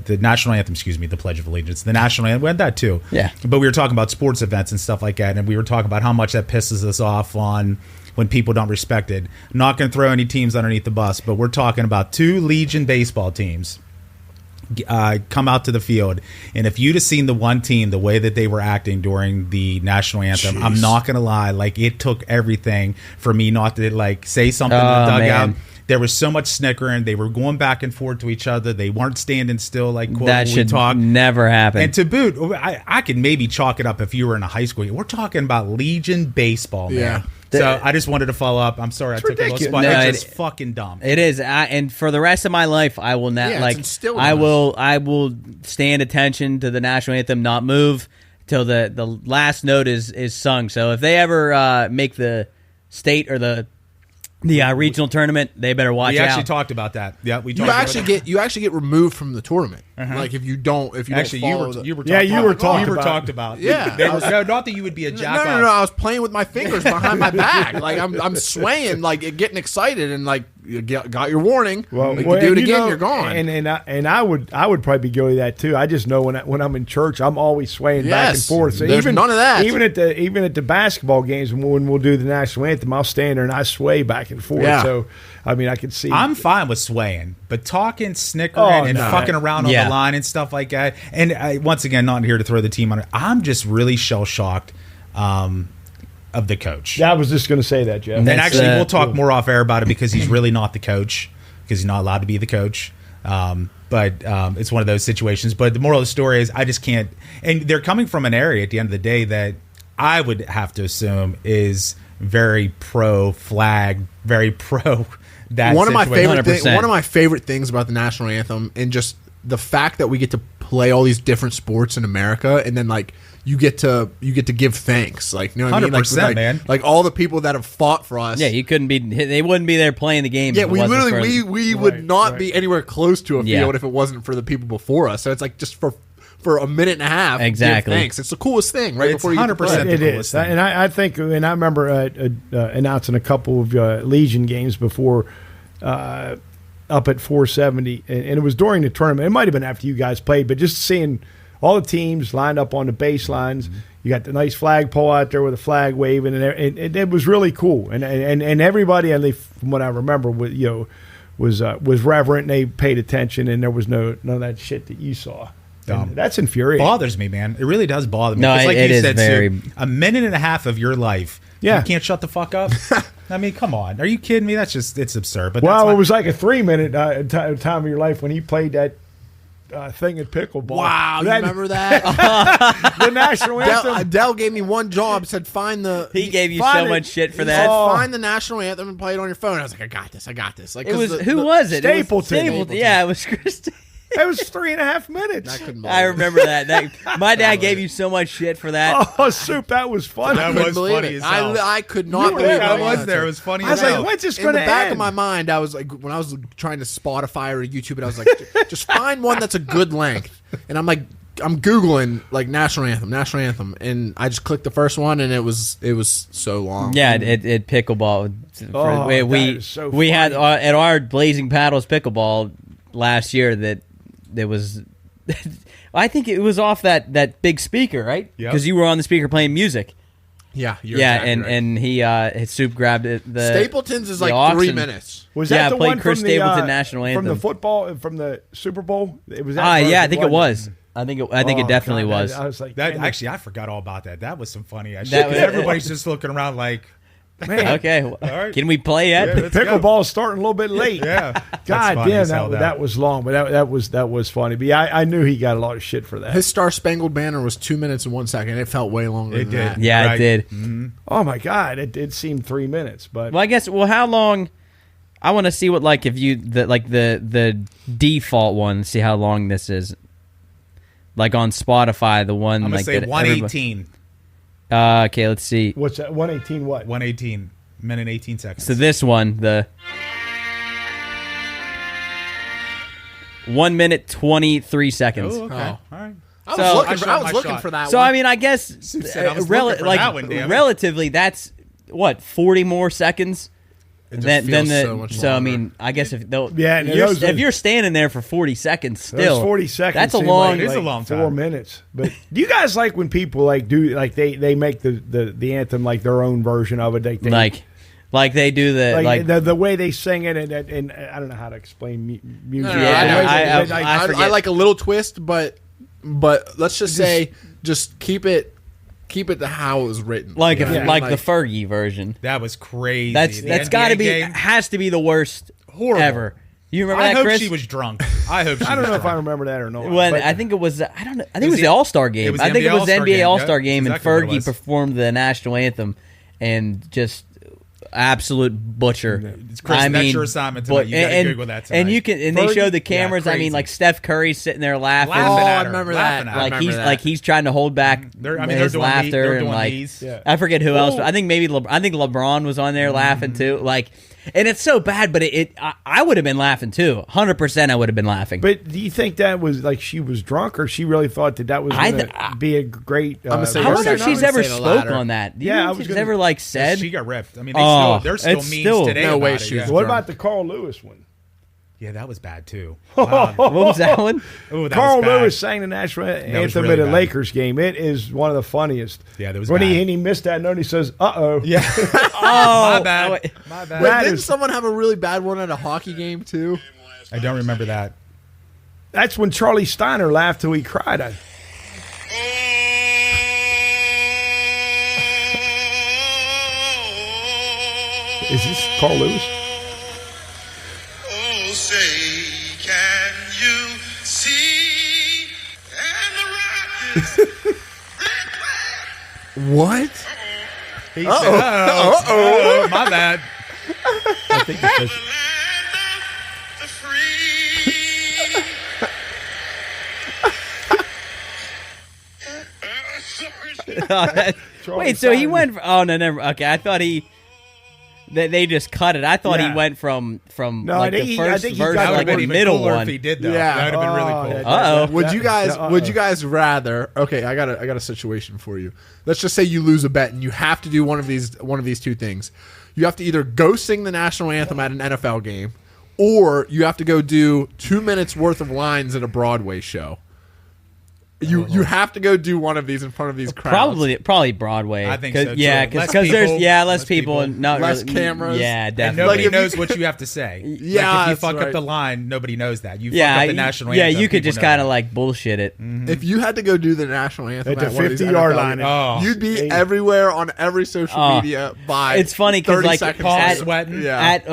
the national anthem. Excuse me, the Pledge of Allegiance, the national anthem. We had that too.
Yeah.
But we were talking about sports events and stuff like that, and we were talking about how much that pisses us off on when people don't respect it. I'm not going to throw any teams underneath the bus, but we're talking about 2 Legion baseball teams. Come out to the field, and if you'd have seen the one team, the way that they were acting during the national anthem, I'm not gonna lie, like it took everything for me not to like say something in the dugout. Man. There was so much snickering. They were going back and forth to each other. They weren't standing still like quote,
that should never happen.
And to boot, I could maybe chalk it up if you were in a high school. We're talking about Legion baseball, man. Yeah. So I just wanted to follow up. I'm sorry I took a little spot. It's just fucking dumb.
It is, and for the rest of my life, I will not I will stand attention to the national anthem, not move till the last note is sung. So if they ever make the state or the regional tournament, they better watch out.
We actually talked about that. Yeah, we talked
about that. You actually get removed from the tournament. Like if you don't follow
you were talked about.
Yeah,
not that you would be a jack.
No. I was playing with my fingers behind my back. Like I'm swaying, like getting excited, and like you got your warning. Well, you do it again, you're gone.
And I would probably be guilty of that too. I just know when I'm in church, I'm always swaying back and forth. So
there's none of that.
Even at the basketball games when we'll do the national anthem, I'll stand there and I sway back and forth.
Yeah.
So I mean, I can see.
I'm fine with swaying, but talking, snickering, and fucking around on the line and stuff like that. And once again, not here to throw the team on it. I'm just really shell shocked of the coach.
Yeah, I was just going to say that, Jeff.
And actually, we'll talk more off air about it because he's really not the coach because he's not allowed to be the coach. But it's one of those situations. But the moral of the story is I just can't. And they're coming from an area at the end of the day that I would have to assume is very pro flag, very pro.
One of my favorite things about the national anthem, and just the fact that we get to play all these different sports in America, and then like you get to give thanks, like you know what I mean,
100%, man.
Like all the people that have fought for us.
Yeah, you couldn't be. They wouldn't be there playing the game.
Yeah, we literally we would not be anywhere close to a field if it wasn't for the people before us. So it's like just for a minute and a half.
Exactly.
Thanks. It's the coolest thing, right?
It's 100%
it is. And I think, and I remember announcing a couple of Legion games before up at 470, and it was during the tournament. It might have been after you guys played, but just seeing all the teams lined up on the baselines. Mm-hmm. You got the nice flagpole out there with a flag waving, and it was really cool. And everybody, at least from what I remember, was reverent, and they paid attention, and there was none of that shit that you saw. That's infuriating.
Bothers me, man. It really does bother me.
No,
like
it
you
is
said,
very.
A minute and a half of your life, you can't shut the fuck up. I mean, come on. Are you kidding me? It's absurd. But
it was like a 3-minute time of your life when he played that thing at pickleball.
Wow, you remember that?
The national anthem.
Dell gave me one job. Said
He gave you so much shit for that.
Said, find the national anthem and play it on your phone. I was like, I got this. Like,
it was who was it?
Stapleton.
Yeah, it was Christy.
It was 3.5 minutes.
I remember that. My dad gave you so much shit for that.
Oh, Soup, that was funny.
That was funny as hell.
I could not believe it.
I was there. It was funny as hell.
I was like, when's this going to end?
In the back of my mind, I was like, when I was trying to Spotify or YouTube it, I was like, just find one that's a good length. And I'm like, I'm Googling like national anthem, and I just clicked the first one, and it was so long.
Yeah, it pickleball. We had at our Blazing Paddles pickleball last year that there was. I think it was off that big speaker, right? Because you were on the speaker playing music.
Yeah, exactly right.
And he his Soup grabbed it.
Stapleton's is like 3 minutes.
Was that the one
Chris
from
Stapleton national anthem
from the football from the Super Bowl? It was.
I think it was. I think it definitely was.
I was like
that. Actually, I forgot all about that. That was some funny shit. Everybody's just looking around like.
Man.
Okay,
right.
Can we play yet?
Yeah, let's go.
Pickleball's starting a little bit late.
Yeah.
God
funny
damn,
as hell,
that was long, but that was funny. But yeah, I knew he got a lot of shit for that.
His Star Spangled Banner was 2 minutes and 1 second. It felt way longer
It
than
did.
that.
Yeah,
Right.
it did.
Mm-hmm.
Oh my God, it seemed 3 minutes, but
Well, I guess. Well, how long? I want to see what if you the default one. See how long this is. Like on Spotify, the one
I'm gonna
like
say
that
118.
Okay, let's see.
what's that? 118 what?
118 minute 18 seconds.
So this one, the 1 minute 23 seconds.
Oh, okay.
Oh.
All right.
I was
So-
looking,
I shot
I was
my
looking
shot.
for that
So
one.
I mean, I guess
said I was looking for that one, damn it.
relatively, that's what 40 more seconds.
It just
Than
feels
the
so much
I
longer.
mean, I guess if
Yeah,
if you're standing there for 40 seconds, still
Those 40 seconds.
That's a
seem
long.
It is a long
4
time.
minutes. But do you guys like when people they make the anthem like their own version of it?
Like they do
the way they sing it, and I don't know how to explain music.
No,
Yeah,
I know.
The way
I forget.
I like a little twist, but let's just say, just keep it to how it was written.
like
You know what I mean?
the Fergie version.
That was crazy.
That's
The
got to
NBA
be
game,
has to be the worst
horrible.
ever. You remember
I
that,
hope
Chris?
she was drunk. I hope she
I don't
was
know if I
drunk.
remember that or not.
When
but
I think it was, I don't know. I think it
was
was the
the-
All-Star game.
it was
I
the
think it was the
All-Star
NBA
game,
All-Star
yeah.
game, and
Exactly what it
Fergie
was.
performed the national anthem, and just absolute butcher.
Chris,
I
that's
mean,
your assignment tonight. You gotta Google that tonight.
And you can, and they
Fergie?
show the cameras. I mean,
crazy.
like Steph Curry's sitting there laughing.
Laughing
Oh,
at
I
her,
remember
laughing
that.
at her.
I
Like
remember that.
like he's trying to hold back
They're
his
doing
laughter
they're
and
doing
like
these.
Yeah.
I forget who else. I think maybe I think LeBron was on there laughing too. Like, and it's so bad, but I would have been laughing too. 100%, I would have been laughing.
But do you think that was like she was drunk, or she really thought that was
I
going
th-
to be a great?
gonna say
I
yes
wonder
or
if
no?
she's
I would
ever
say the
spoke
latter.
on that. Do you
Yeah, I
think
was
she's
gonna-
ever like said?
She got ripped. I mean, there's still
it's
memes
still-
today.
No way
about it,
she was
yeah.
What
drunk.
about the Carl Lewis one?
Yeah, that was bad too.
What was that one?
Oh, that
Carl
was bad.
Lewis sang the national anthem
really
at a
bad.
Lakers game. It is one of the funniest.
Yeah, that was
when
bad.
he missed that note. He says, "Uh-oh."
Yeah.
Oh,
My bad.
wait.
My bad.
Wait,
That
didn't
is-
someone have a really bad one at a hockey game too?
I don't remember that.
That's when Charlie Steiner laughed till he cried. Is this Carl Lewis?
Oh, say, can you see? And the Rockets.
What?
He said, uh-oh. My bad.
I think it says,
The free.
Wait, so he went? Oh no, never. Okay, I thought they just cut it. I thought
Yeah.
he went from
No,
like
I
the
think I
first
think he
verse,
got
That would
like
have
the
been
middle
cooler
one.
if he did, though.
Yeah.
That would have been really cool.
Uh-oh.
Would you guys rather? Okay, I got a situation for you. Let's just say you lose a bet and you have to do one of these two things. You have to either go sing the national anthem at an NFL game, or you have to go do 2 minutes worth of lines at a Broadway show. You have to go do one of these in front of these crowds.
Probably Broadway.
I think
'Cause-
so, too.
Yeah,
Less
because there's
people,
less
less
people,
people,
and not
less
really,
cameras.
Yeah,
And
definitely.
nobody
Like, if
knows
you-
what you have to say.
Yeah,
Like if you
that's
fuck
right.
up the line, nobody knows that. You
yeah,
fuck up the national
yeah,
anthem.
you could
people
just
know
kind of
that.
like bullshit it.
If you had to go do the national anthem
At the
at one of these
50-yard
NFL
line.
games,
Oh.
you'd be everywhere on every social media by
It's funny 'cause,
30
like,
seconds
Paul
at-
later.
sweating.
Yeah.
At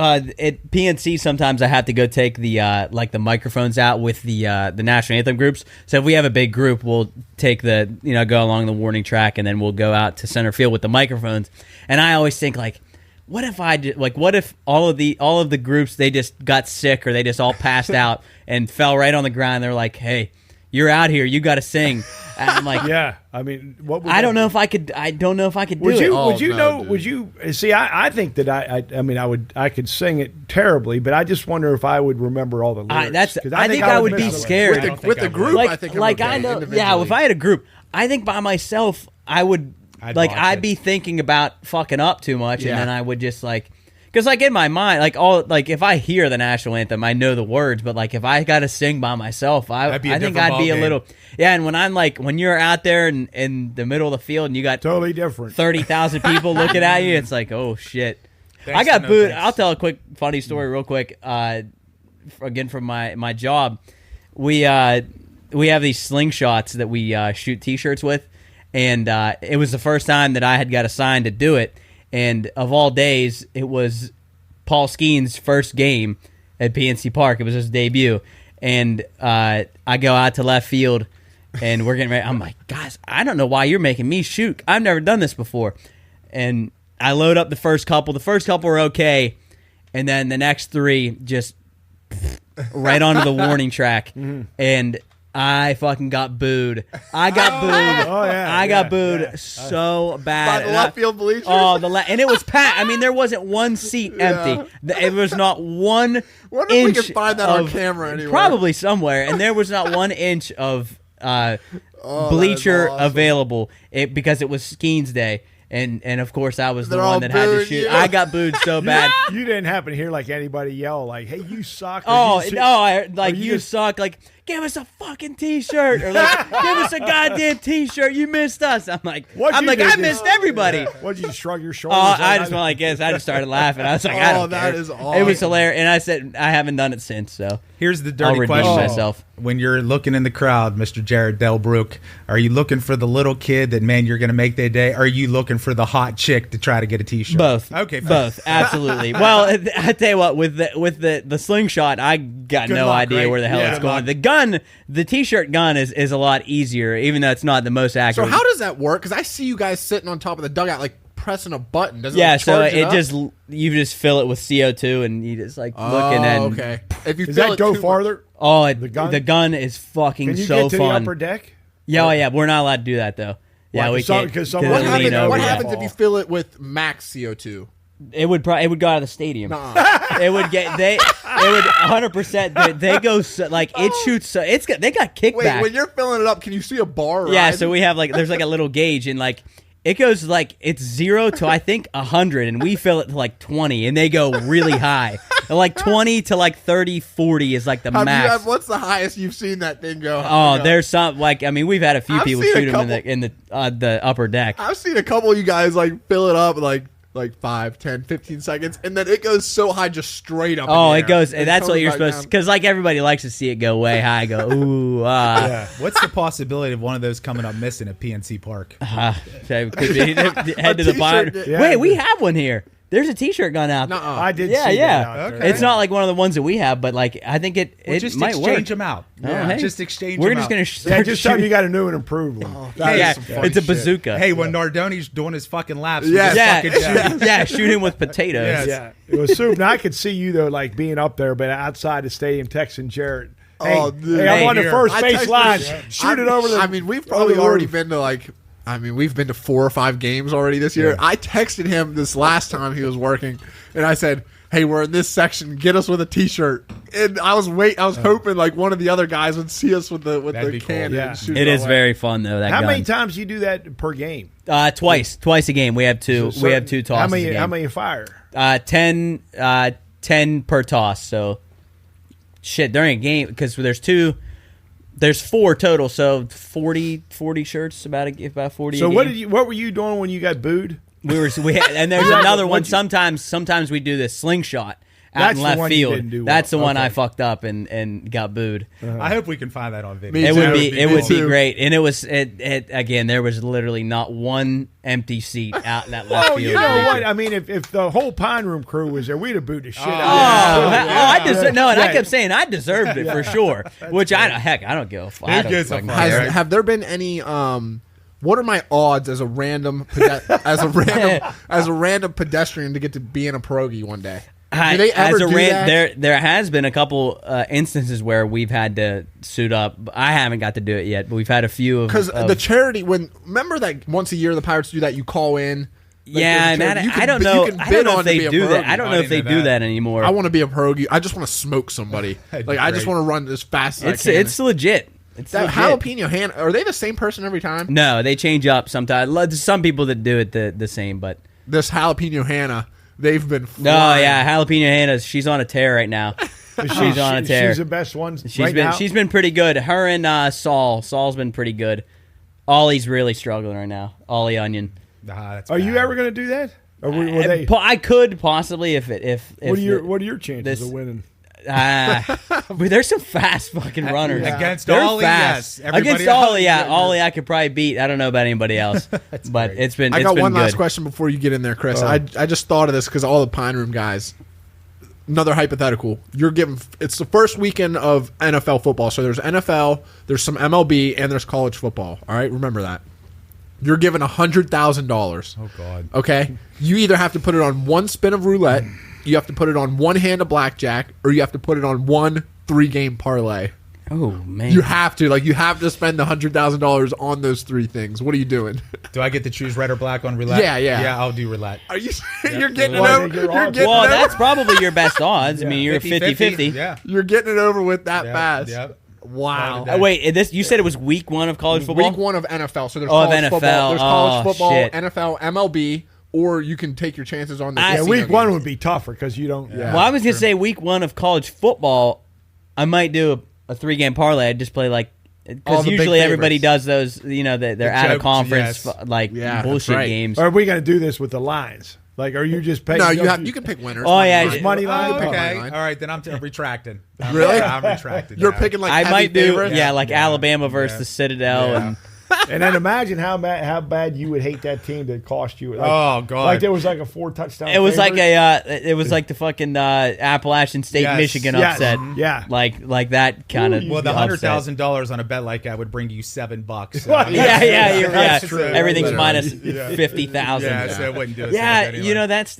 PNC, sometimes I have to go take the like the microphones out with the national anthem groups. So if we have a big group, we'll take go along the warning track, and then we'll go out to center field with the microphones. And I always think like, what if what if all of the groups, they just got sick or they just all passed out and fell right on the ground? They're like, hey, you're out here, you got to sing. And I'm like,
yeah. I mean, what? Would
I
that
don't know
be?
if I could. I don't know if I could do
Would you?
it.
Oh,
Would you
no,
know?
dude.
Would you see? I think that I mean, I could sing it terribly, but I just wonder if I would remember all the lyrics. 'Cause
I think I would be
miss them.
scared.
I don't think
With
I
the
would.
group,
like,
I think I'm
like
okay,
I know, yeah.
individually.
If I had a group, I think by myself, I would
I'd
like
watch
I'd
it.
be thinking about fucking up too much,
Yeah.
and then I would just like, because like in my mind, like if I hear the national anthem, I know the words, but like if I got to sing by myself, I
That'd be a
think
different
I'd be a
ballgame.
little And when you're out there in the middle of the field and you got
Totally different.
30,000 people looking at you, it's like, oh shit.
Thanks,
I got
but no
booed.
thanks.
I'll tell a quick funny story real quick. Again, from my job, we have these slingshots that we shoot T-shirts with, and it was the first time that I had got assigned to do it. And of all days, it was Paul Skeen's first game at PNC Park. It was his debut. And I go out to left field, and we're getting ready. I'm like, guys, I don't know why you're making me shoot. I've never done this before. And I load up the first couple. The first couple were okay. And then the next three just right onto the warning track. And I fucking got booed. I got booed.
Oh, yeah.
I got booed so bad.
By the left field bleachers?
Oh, and it was packed. I mean, there wasn't one seat empty. It was not one
Wonder if we
inch
can find that on camera anywhere.
Probably somewhere. And there was not 1 inch of bleacher
awesome.
available because it was Skeen's day. And of course, I was the
They're
one
all
that had to
booed
shoot.
you.
I got booed so bad.
You didn't happen to hear like anybody yell like, "Hey, you suck!" or
Oh,
you
no, I heard, like,
or
you
just-
suck. Like, give us a fucking T-shirt. Or, like, give us a goddamn T-shirt. You missed us. I'm like,
What'd you do?
I missed everybody.
What'd you shrug your
Oh,
shoulders?
I just went like this. I just started laughing. I was like, I don't
that
care.
is
It
awesome.
was hilarious. And I said, I haven't done it since, so
Here's the
I'll
dirty
redeem
question.
myself.
When you're looking in the crowd, Mr. Jarrett Delbrook, are you looking for the little kid that, man, you're going to make their day? Or are you looking for the hot chick to try to get a T-shirt?
Both.
Okay, fine.
Both. Absolutely. Well, I tell you what, with the slingshot, I got
Good
no
luck,
idea
right?
where the hell
Yeah,
it's
good
going.
luck.
The gun, the T-shirt gun is a lot easier, even though it's not the most
So
accurate.
how does that work? Because I see you guys sitting on top of the dugout, like pressing a button. Does it
Yeah,
like,
so
charge
it
up?
just you just fill it with CO2 and you just like look and then
okay. If you
Does
fill
that
it
go
too
farther?
oh
The gun?
the gun is fucking
Can you
so
get to
fun.
the upper deck?
Yeah, we're not allowed to do that though. Yeah,
Why?
we can't.
Because
much?
someone-
What,
lean over,
what
yeah.
happens if you fill it with max CO2?
It would go out of the stadium.
Nuh-uh.
It would 100%. They go so, like it shoots. So they got kickback.
Wait, when you're filling it up, can you see a bar?
Yeah,
rising?
so we have there's like a little gauge and like it goes like it's 0 to I think 100 and we fill it to like 20 and they go really high. Like 20 to like 30, 40 is like the max.
What's the highest you've seen that thing go?
Oh, there's some we've had a few
I've
people
seen a
shoot them in
couple-
the upper deck.
I've seen a couple of you guys like fill it up like 5, 10, 15 seconds, and then it goes so high, just straight up.
Oh,
in the
it
air.
goes.
It
That's what
comes
you're
back
supposed
down.
to, because like everybody likes to see it go way high. Go ooh ah.
Yeah.
What's the possibility of one of those coming up missing at PNC Park?
So it could be head to the
t-shirt,
bar.
yeah.
Wait, we have one here. There's a T-shirt gun out.
Nuh-uh.
I did.
Yeah,
see
yeah.
that out there.
Okay.
It's not like one of the ones that we have, but like I think it
Just
might
exchange
work.
them out.
Oh, hey.
Just exchange
We're
them
just
out.
gonna
Yeah,
start
just tell me you
shooting.
got a new and improved one. That is
Yeah,
some funny
it's a
shit.
bazooka.
Hey, when Nardoni's doing his fucking laps,
Yes.
yeah,
Yeah, shoot him with potatoes.
Yes.
Yeah, it was soup. Now I could see you though, like being up there, but outside the stadium, texting Jarrett. Hey,
Oh, dude.
hey, I'm
Hey,
on the
here.
first
I
base
texted-
line. Shoot it over the.
I mean, we've probably
over the
already
roof.
been to we've been to 4 or 5 games already this year. I texted him this last time he was working, and I said, "Hey, we're in this section. Get us with a T-shirt." And I was hoping like one of the other guys would see us with the
That'd be cool.
cannon.
Yeah.
And shoot
It is
away.
very fun though. That
How
gun.
many times do you do that per game?
Twice a game. We have two.
So
we have two tosses.
How many?
a game.
How many fire?
10 per toss. So shit during a game because there's 4 total. So 40 shirts about 40.
So
a
what
game.
what were you doing when you got booed?
And there's
Yeah,
another one.
what'd you-
Sometimes we do this slingshot out
That's
in
the
left
one you
field.
didn't do
That's the
well.
one I
Okay.
fucked up and got booed.
I hope we can find that on video.
Me
It
too.
would be it would be
too.
great, and it was again. There was literally not one empty seat out in that left
Oh,
field.
you know
bleacher.
what? I mean, if the whole Pine Room crew was there, we'd have booed the shit
Oh,
out
I deserve no, and I
Yeah.
kept saying I deserved it for sure. Which I don't give a fuck. I don't
gives a
fucking
fuck?
care.
Have there been any? What are my odds as a random as a random pedestrian to get to be in a pierogi one day? Do they ever do that?
There has been a couple instances where we've had to suit up. I haven't got to do it yet, but we've had a few of
Because the charity, remember that once a year the Pirates do that, you call in.
yeah, and
there's a charity. You
I
can
don't
bid-
know.
you can
I
bid
don't know
on
if
to
they
be a
do that.
pierogi.
I don't
I
know if they
didn't know
do
that.
that anymore.
I want to be a pierogi. I just want to smoke somebody.
That'd
Like
be
I just
great.
want to run as fast as
It's
I can.
it's legit. It's
that
legit.
jalapeno hand. Are they the same person every time?
No, they change up sometimes. There's some people that do it the same, but
This jalapeno Hannah, they've been.
no,
flying.
yeah, jalapeno Hannah, she's on a tear right now. She's on a tear.
She's the best one.
She's been pretty good. Her and Saul's been pretty good. Ollie's really struggling right now. Ollie Onion.
That's
Are you
bad.
ever going to do that? Or were they?
I could possibly if
What are your chances
this-
of winning?
But there's some fast fucking runners.
Against
They're
Ollie,
fast.
yes. Everybody
Against
else,
Ollie, Ollie I could probably beat. I don't know about anybody else. But
great.
it's been
I got
been
one
good.
last question before you get in there, Chris. I just thought of this because all the Pine Room guys. Another hypothetical. It's the first weekend of NFL football. So there's NFL, there's some MLB, and there's college football. All right, remember that. You're given $100,000.
Oh God.
Okay, you either have to put it on one spin of roulette, you have to put it on one hand of blackjack, or you have to put it on one 3-game parlay.
Oh man,
You have to spend the $100,000 on those 3 things. What are you doing?
Do I get to choose red or black on roulette?
Yeah.
Yeah, I'll do roulette.
Are you? You're getting it
Well,
over.
you're
You're
off.
getting
well,
it
that's
over.
probably your best odds. I mean, you're 50-50.
Yeah.
You're getting it over with that
Yep,
fast.
yep.
Wow.
Oh,
Wait, you said it was week 1 of college football?
Week 1 of NFL. So there's
Oh, of
college
NFL.
football. There's college
Oh,
football,
shit.
NFL, MLB, or you can take your chances on the.
Yeah,
casino
week 1
games.
would be tougher because you don't.
Yeah.
Well, I was gonna say week 1 of college football. I might do a 3-game parlay. I'd just play like
All
because
the big
usually everybody
favorites.
does those. You know, they're
The
out of
jokes,
conference
yes.
like
Yeah, that's
bullshit
right.
games.
Or are we going to do this with the lines? Like, are you just paying?
No, you can pick winners.
Oh, yeah,
Money line.
money line.
You can pick
Okay.
money line.
All right, then I'm retracting.
Really?
I'm retracting.
You're
yeah.
picking like
I
heavy
might do
favorites?
like Alabama versus the Citadel
Yeah.
and.
And then imagine how bad you would hate that team that cost you. Like,
Oh, God.
Like there was like a 4-touchdown.
It was
favorite.
like the fucking Appalachian State
Yes.
Michigan
Yes.
upset.
Yeah.
like that kind of.
Well, the $100,000 on a bet like that would bring you $7. So
Yeah,
true.
Everything's
Literally.
minus 50,000.
Yeah, so it wouldn't do it.
Yeah,
anyway.
you know that's.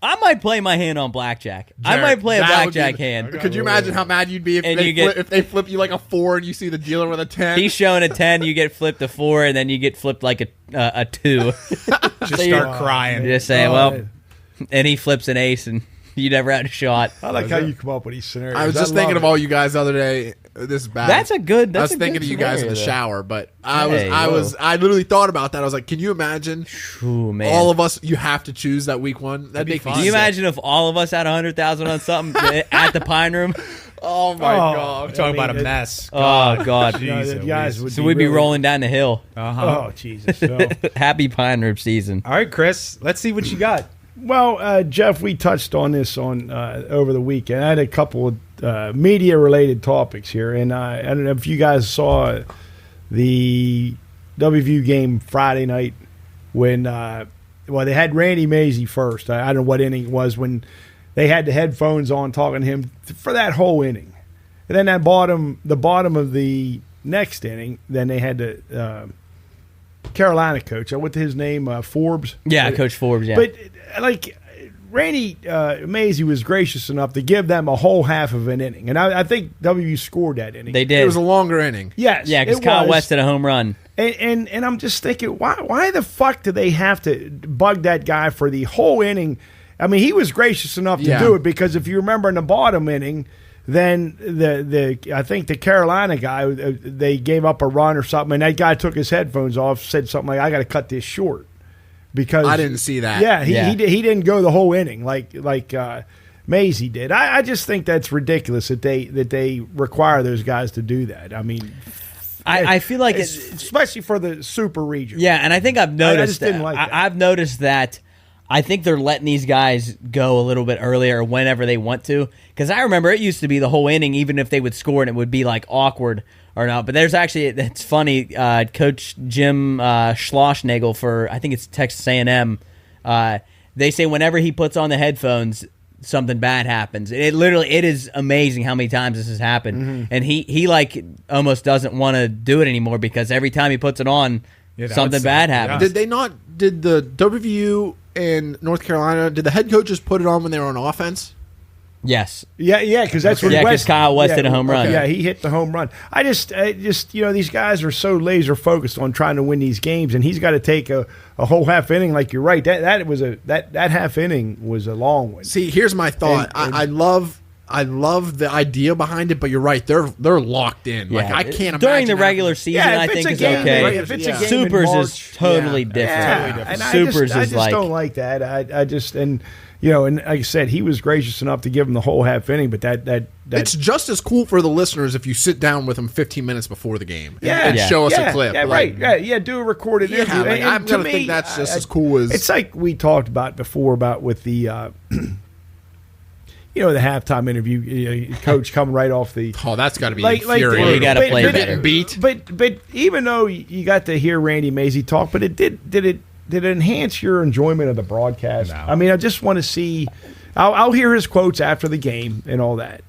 I might play my hand on blackjack. I might play a
That would be
blackjack
the-
hand.
Could you imagine how mad you'd be if
And
they
you get-
if they flip you like a 4 and you see the dealer with a 10?
He's showing a 10, you get flipped a 4, and then you get flipped like a 2.
Just start crying.
You just say, well, and he flips an ace, and you never had a shot.
I like how you come up with these scenarios.
I was just thinking of all you guys the other day. This is bad.
That's a good.
I
That's
was
a
thinking
good
of you guys in the
scenario,
shower, but I
Hey,
literally thought about that. I was like, can you imagine
though. Ooh, man.
all of us? You have to choose that week 1. That'd
be
make me
fun.
Do you
sick.
imagine if all of us had 100,000 on something at the Pine Room?
Oh my god!
I'm talking
I
about
mean,
a mess.
Oh God!
You know,
Jeez
the guys
Louise.
would
So we'd be
really-
rolling down the hill.
Oh Jesus! So.
Happy Pine Room season.
All right, Chris, let's see what you got.
Well, Jeff, we touched on this on over the weekend. I had a couple of media-related topics here, and I don't know if you guys saw the WVU game Friday night when they had Randy Mazey first. I don't know what inning it was when they had the headphones on talking to him for that whole inning, and then the bottom of the next inning, then they had the Carolina coach. What his name? Forbes.
Yeah, Coach Forbes. Yeah,
But like Randy Mazey was gracious enough to give them a whole half of an inning, and I think WU scored that inning.
they
It
did.
was a longer inning.
Yes,
Yeah, because
it
Kyle
was.
West had a home run.
And I'm just thinking, why the fuck do they have to bug that guy for the whole inning? I mean, he was gracious enough to
Yeah.
do it because if you remember in the bottom inning, then I think the Carolina guy, they gave up a run or something, and that guy took his headphones off, said something like, "I got to cut this short," because
I didn't see that.
Yeah,
Yeah.
He didn't go the whole inning like Mazey did. I just think that's ridiculous that they require those guys to do that. I mean,
I feel like
especially for the super region.
Yeah, and I think I've noticed.
just didn't like that.
I've noticed that. I think they're letting these guys go a little bit earlier whenever they want to. Because I remember it used to be the whole inning, even if they would score and it would be like awkward or not. But there's actually, it's funny, Coach Jim Schlossnagel for, I think it's Texas A&M, they say whenever he puts on the headphones, something bad happens. It is amazing how many times this has happened.
Mm-hmm.
And he like almost doesn't want to do it anymore because every time he puts it on,
Yeah, that
something
would
bad
suck.
happens.
Did they not? Did the WVU in North Carolina? Did the head coaches put it on when they were on offense?
Yes.
Yeah, because that's what
Yeah, 'cause
West.
Kyle West hit a home run.
Yeah, he hit the home run. I just these guys are so laser focused on trying to win these games, and he's got to take a whole half inning. Like you're right, that half inning was a long one.
See, here's my thought.
And-
I love the idea behind it, but you're right. They're locked in. Like
Yeah.
I can't imagine
During the
having-
regular season,
Yeah,
I
if it's
think
a
is
game,
okay.
right, if it's a game in
Supers
March,
is totally
yeah.
different.
Yeah, and
Supers
I
is
just
like
don't like that. I just and like I said, he was gracious enough to give him the whole half inning, but that
It's just as cool for the listeners if you sit down with them 15 minutes before the game and
Yeah.
show us
yeah,
a clip.
Yeah,
Like,
right. Yeah, do a recorded
Yeah,
interview.
like,
And
I'm
to
gonna
me,
think that's just as cool as-
It's like we talked about before about with the the halftime interview, coach coming right off the.
Oh, that's got to be infuriating.
You got to play better.
Beat.
But even though you got to hear Randy Mazey talk, but did it enhance your enjoyment of the broadcast?
No.
I mean, I just want to see. I'll hear his quotes after the game and all that.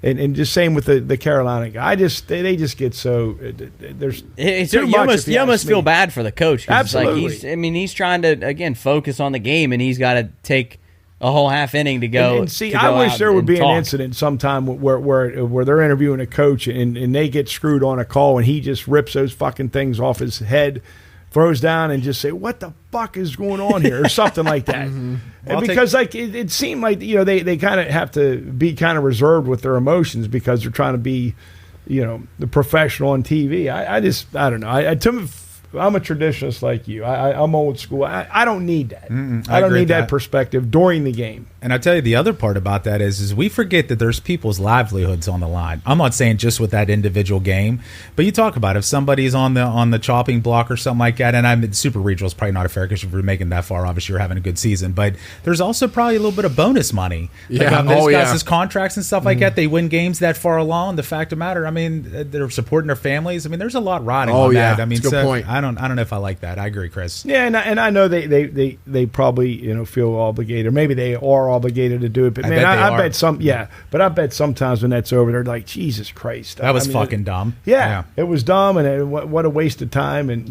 And just same with the Carolina guy. They just get so there's too much.
You almost feel bad for the coach.
Absolutely.
It's like he's trying to again focus on the game, and he's got to take a whole half inning to go.
And see, I wish there would be an incident sometime where they're interviewing a coach and they get screwed on a call and he just rips those fucking things off his head, throws down, and just say, "What the fuck is going on here?" or something like that.
Well,
because it seemed like they kind of have to be kind of reserved with their emotions because they're trying to be the professional on TV. I don't know. I'm a traditionalist like you. I'm old school. I don't need that. I don't need that perspective during the game.
And I tell you, the other part about that is we forget that there's people's livelihoods on the line. I'm not saying just with that individual game, but you talk about if somebody's on the chopping block or something like that. And super regional is probably not a fair because if you're making that far, obviously you're having a good season. But there's also probably a little bit of bonus money.
Yeah,
like those guys' contracts and stuff like that. They win games that far along. The fact of the matter, I mean, they're supporting their families. I mean, there's a lot riding on that. I mean,
that's a good point.
I don't know if I like that. I agree, Chris.
Yeah, and I know they probably feel obligated, or maybe they are obligated to do it. But I bet sometimes when that's over, they're like, Jesus Christ,
that was fucking dumb.
Yeah, it was dumb, and what a waste of time. And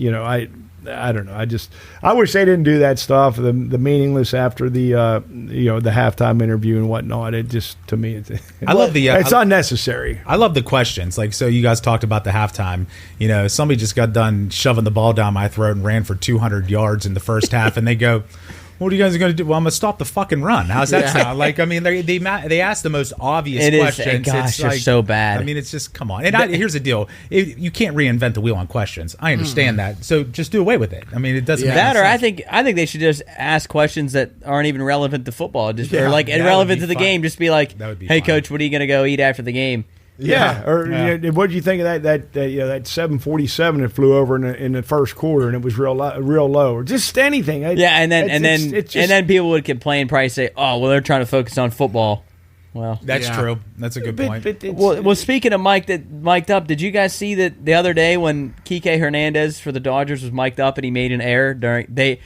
I don't know. I wish they didn't do that stuff. The meaningless after the the halftime interview and whatnot. It just, to me, it's unnecessary.
I love the questions. Like, so you guys talked about the halftime. Somebody just got done shoving the ball down my throat and ran for 200 yards in the first half, and they go, "What are you guys going to do?" "Well, I'm going to stop the fucking run." How's that sound? Like, I mean, they ask the most obvious questions.
Gosh, you're so bad.
I mean, it's just, come on. And here's the deal: you can't reinvent the wheel on questions. I understand that, so just do away with it. I mean, it doesn't matter.
That, or I think they should just ask questions that aren't even relevant to football, or like irrelevant to the game. Just be like, "Hey, coach, what are you going to go eat after the game?"
Yeah. What did you think of that 747 that flew over in the first quarter and it was real low, or just anything?
And then people would complain, probably say, "Oh, well, they're trying to focus on football." Well,
that's true. That's a good point.
Well, speaking of mic'd up, did you guys see that the other day when Kike Hernandez for the Dodgers was mic'd up and he made an error they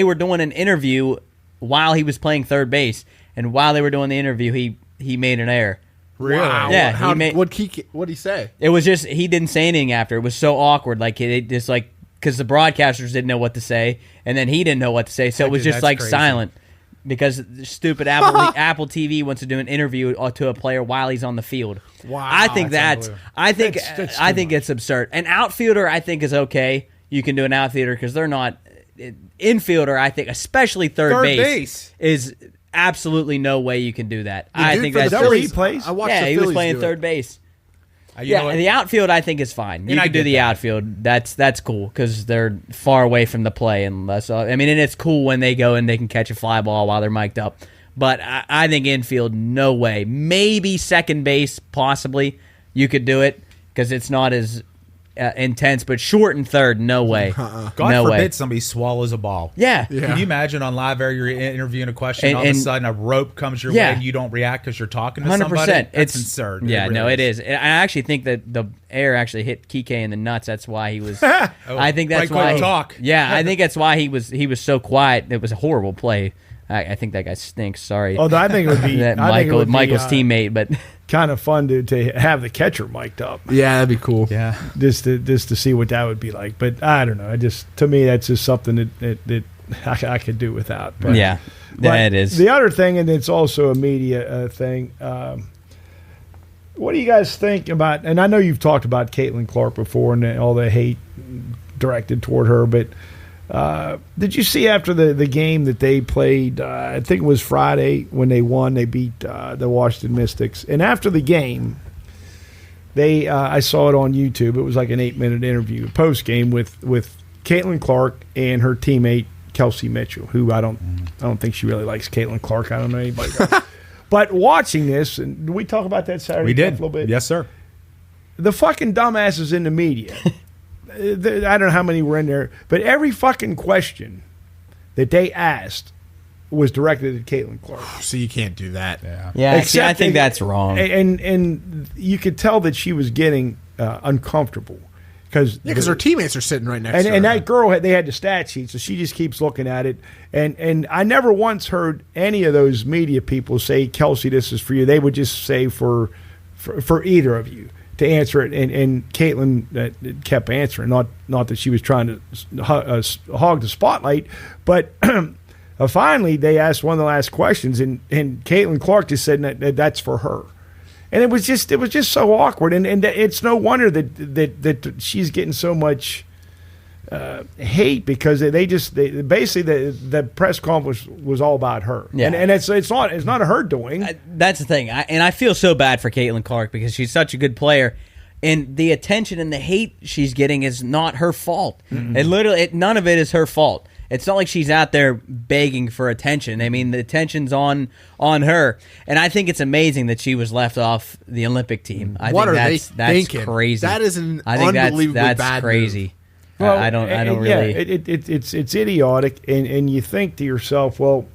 were doing an interview while he was playing third base, and while they were doing the interview, he made an error.
Really? Wow.
Yeah.
What'd he say?
It was just, he didn't say anything after. It was so awkward. Like, it just because the broadcasters didn't know what to say, and then he didn't know what to say, so it was just crazy. Silent. Because stupid Apple TV wants to do an interview to a player while he's on the field.
Wow.
I think I think it's absurd. An outfielder, I think, is okay. You can do an outfielder because they're not. Infielder, I think, especially third base is absolutely no way you can do that. I think that's
where he plays.
I watched
he was playing third base. The outfield I think is fine. You can do the outfield. That's cool because they're far away from the play, and it's cool when they go and they can catch a fly ball while they're mic'd up. But I think infield, no way. Maybe second base, possibly you could do it because it's not as intense, but short and third, no way.
God forbid somebody swallows a ball.
Yeah.
Can you imagine on live air you're interviewing a question and all of a sudden a rope comes your way and you don't react because you're talking to
100%.
somebody? It's absurd.
It is. I actually think that the air actually hit Kike in the nuts. That's why he was. I think that's why.
Talk.
Yeah, I think that's why he was so quiet. It was a horrible play. I think that guy stinks. Sorry.
Although I think it would be
Michael's teammate, but
kind of fun to have the catcher mic'd up.
Yeah, that'd be cool.
Yeah,
just to see what that would be like. But I don't know. To me, that's just something that I could do without. But,
it is.
The other thing, and it's also a media thing. What do you guys think about? And I know you've talked about Caitlyn Clark before and all the hate directed toward her, but. Did you see after the game that they played, I think it was Friday when they won, they beat the Washington Mystics. And after the game, I saw it on YouTube. It was like an 8-minute interview, post-game with Caitlyn Clark and her teammate, Kelsey Mitchell, who I don't think she really likes Caitlyn Clark. I don't know anybody else. But watching this, and did we talk about that Saturday?
We did.
A little bit?
Yes, sir.
The fucking dumbasses in the media. I don't know how many were in there, but every fucking question that they asked was directed at Caitlyn Clark.
So you can't do that.
Yeah, see, I think that's wrong.
And you could tell that she was getting uncomfortable. Because
her teammates are sitting right next to her.
And that girl, they had the stat sheet, so she just keeps looking at it. And I never once heard any of those media people say, Kelsey, this is for you. They would just say for either of you to answer it. And Caitlyn kept answering, not that she was trying to hog the spotlight. But finally, they asked one of the last questions, and Caitlyn Clark just said that's for her. And it was just so awkward, and it's no wonder that she's getting so much hate because they basically the press conference was all about her, and it's not her doing.
That's the thing, and I feel so bad for Caitlyn Clark because she's such a good player, and the attention and the hate she's getting is not her fault. Mm-hmm. It literally none of it is her fault. It's not like she's out there begging for attention. I mean, the attention's on her, and I think it's amazing that she was left off the Olympic team. I think that's crazy.
That is unbelievably
that's
bad
crazy.
Well,
I don't really.
It's idiotic, and you think to yourself, well,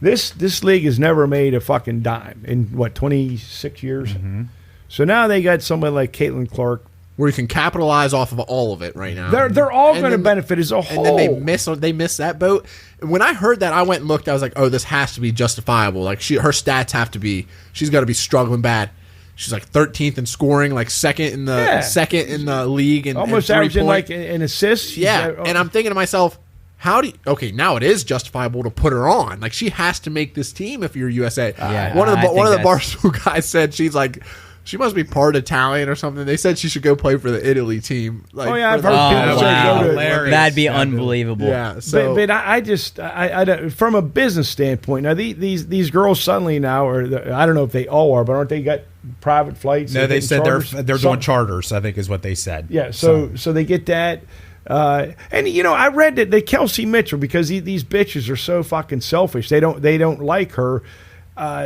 this league has never made a fucking dime in 26 years. Mm-hmm. So now they got somebody like Caitlyn Clark,
where you can capitalize off of all of it right now.
They're all going to benefit as a whole.
And then they miss that boat. When I heard that, I went and looked. I was like, oh, this has to be justifiable. Like her stats have to be. She's got to be struggling bad. She's like 13th in scoring, like second in the league, and
almost averaging like an assist.
Yeah, and I'm thinking to myself, now it is justifiable to put her on. Like she has to make this team if you're USA. One of the Barstool guys said she's like. She must be part Italian or something. They said she should go play for the Italy team. Like,
I've heard people say go to.
That'd be unbelievable.
Yeah, so. But I just from a business standpoint, now these girls suddenly now I don't know if they all are, but aren't they got private flights?
No, they said they're doing charters, I think is what they said.
Yeah, so they get that. And I read that Kelsey Mitchell, because these bitches are so fucking selfish. They don't like her.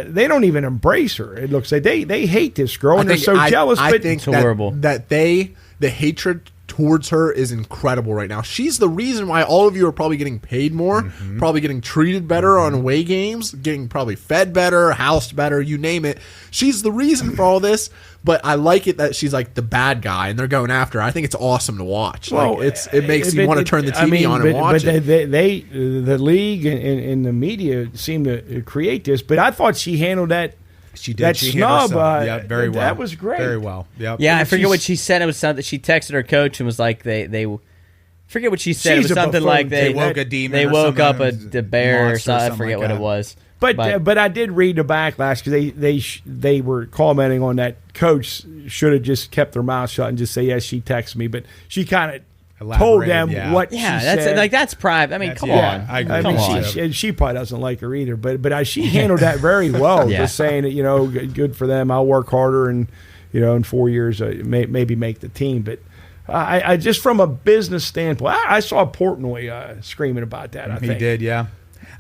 They don't even embrace her. It looks like they hate this girl and they're so jealous.
I think
it's horrible
that the hatred towards her is incredible right now. She's the reason why all of you are probably getting paid more, probably getting treated better on away games, getting probably fed better, housed better, you name it. She's the reason for all this. But I like it that she's like the bad guy and they're going after her. I think it's awesome to watch. Well, it makes you want to turn the TV on and watch it.
But the league and the media seem to create this. But I thought she handled that.
She did.
That
she
snub,
very well.
That was great.
Very well. Yep.
Yeah, I forget what she said. It was something she texted her coach and was like, they forget what she said. It was something like they
woke a demon.
They woke up a bear or something. I forget what it was.
But I did read the backlash because they were commenting on that coach should have just kept their mouth shut and just say, yes, she texted me. But she kind of told them what she said.
That's private. I mean, come on.
I agree.
She probably doesn't like her either. But she handled that very well. Just saying that, good for them. I'll work harder and, in 4 years, maybe make the team. But I just from a business standpoint, I saw Portnoy screaming about that. I think
he did, yeah.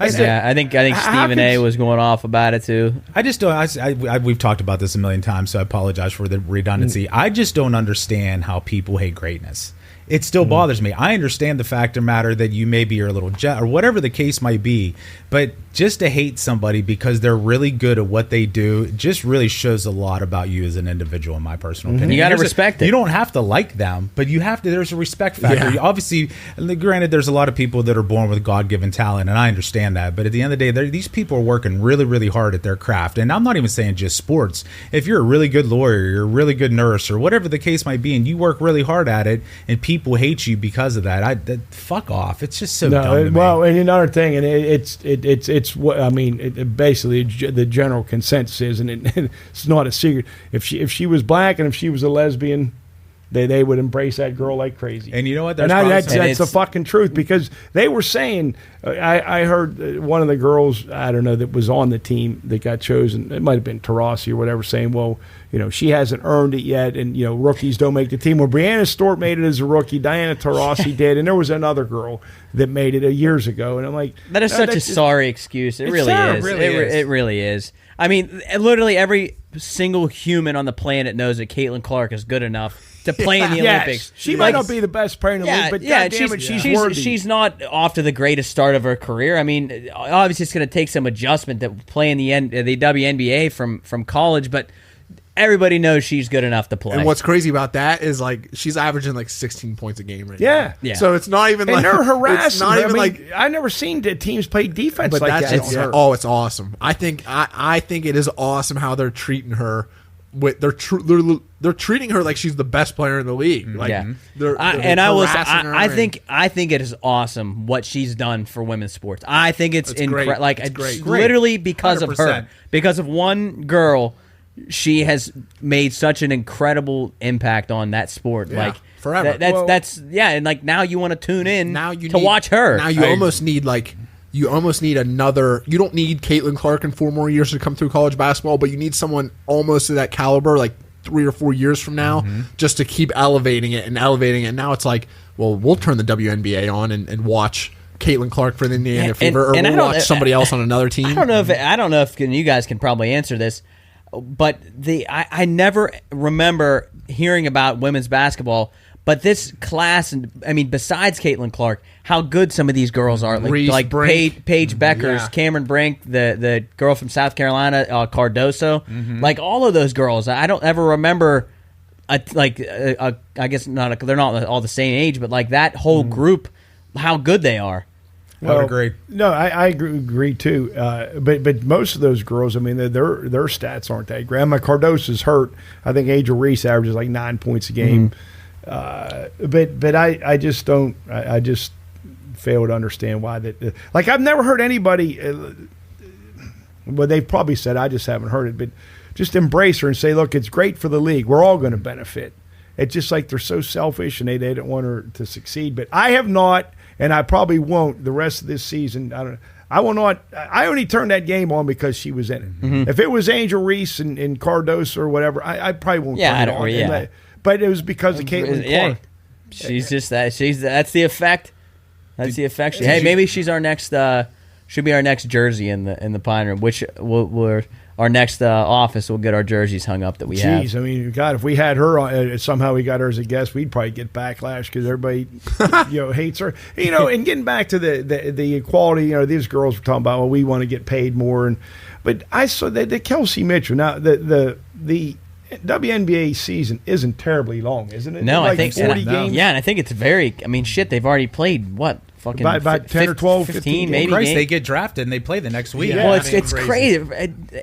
I think Stephen A. was going off about it too.
I just don't. We've talked about this a million times, so I apologize for the redundancy. I just don't understand how people hate greatness. It still bothers me. I understand the fact of the matter that you maybe are a little or whatever the case might be, but just to hate somebody because they're really good at what they do just really shows a lot about you as an individual, in my personal opinion.
You got to respect it.
You don't have to like them, but you have to. There's a respect factor.
Yeah.
Obviously, granted, there's a lot of people that are born with God-given talent, and I understand that. But at the end of the day, these people are working really, really hard at their craft. And I'm not even saying just sports. If you're a really good lawyer, you're a really good nurse, or whatever the case might be, and you work really hard at it, and people hate you because of that, fuck off. It's just so dumb to me.
Well, and another thing, and it's what I mean. Basically, the general consensus is, and it's not a secret. If she was black and if she was a lesbian, they would embrace that girl like crazy.
And you know what?
That's the fucking truth, because they were saying. I heard one of the girls, I don't know, that was on the team that got chosen. It might have been Tarasi or whatever, saying, well, she hasn't earned it yet, and rookies don't make the team. Well, Brianna Stewart made it as a rookie. Diana Taurasi did, and there was another girl that made it years ago. And I'm like,
that is such a sorry excuse. It really is. It really is. I mean, literally single human on the planet knows that Caitlyn Clark is good enough to play in the Olympics.
She might not be the best player in the league, but goddammit, she's worthy.
She's not off to the greatest start of her career. I mean, obviously it's going to take some adjustment to play in the WNBA from college, but everybody knows she's good enough to play.
And what's crazy about that is like she's averaging like 16 points a game right
now.
Yeah.
So it's not even
and
like
they're harassing.
It's not even like
I've never seen the teams play defense
but
like that.
it's awesome. I think it is awesome how they're treating her. They're treating her like she's the best player in the league. Like,
I think it is awesome what she's done for women's sports. I think it's incredible. Like it's great. Literally because 100%. Of her, because of one girl, she has made such an incredible impact on that sport. Like
forever.
And like now you want to tune in to watch her.
Now you almost need another. You don't need Caitlyn Clark in 4 more years to come through college basketball, but you need someone almost to that caliber, like 3 or 4 years from now, just to keep elevating it. And now it's like, well, we'll turn the WNBA on and watch Caitlyn Clark for the Indiana Fever, or we'll watch somebody else on another team.
I don't know if you guys can probably answer this, but I never remember hearing about women's basketball. But this class, I mean, besides Caitlyn Clark, how good some of these girls are. Like Paige Beckers, Cameron Brink, the girl from South Carolina, Cardoso. Like all of those girls. I don't ever remember, I guess they're not all the same age, but like that whole group, how good they are.
I would agree.
No, I agree too. But most of those girls, I mean, their stats aren't that great. Cardoso's hurt. I think Angel Reese averages like 9 points a game. But I just don't. I just fail to understand why that. Like I've never heard anybody. Well, they've probably said, I just haven't heard it. But just embrace her and say, look, it's great for the league. We're all going to benefit. It's just like they're so selfish and they don't want her to succeed. But I have not, and I probably won't the rest of this season. I will not. I only turned that game on because she was in it. If it was Angel Reese and Cardoso or whatever, I probably won't turn it on. But it was because of Caitlyn Clark.
She's just that. That's the effect. That's the effect. Maybe she's our next. Should be our next jersey in the Pine Room, which we're our next office. We'll get our jerseys hung up that we have.
Jeez, I mean, God, if we had her on, somehow we got her as a guest, we'd probably get backlash because everybody, hates her. And getting back to the equality, these girls were talking about, well, we want to get paid more, but I saw the Kelsey Mitchell. Now the WNBA season isn't terribly long, isn't it?
No,
I
think
40 games.
Yeah, and I think it's very. I mean, shit, they've already played what? Fucking
about 10 or 12, 15
maybe.
Christ, they get drafted and they play the next week.
Yeah, well, it's crazy.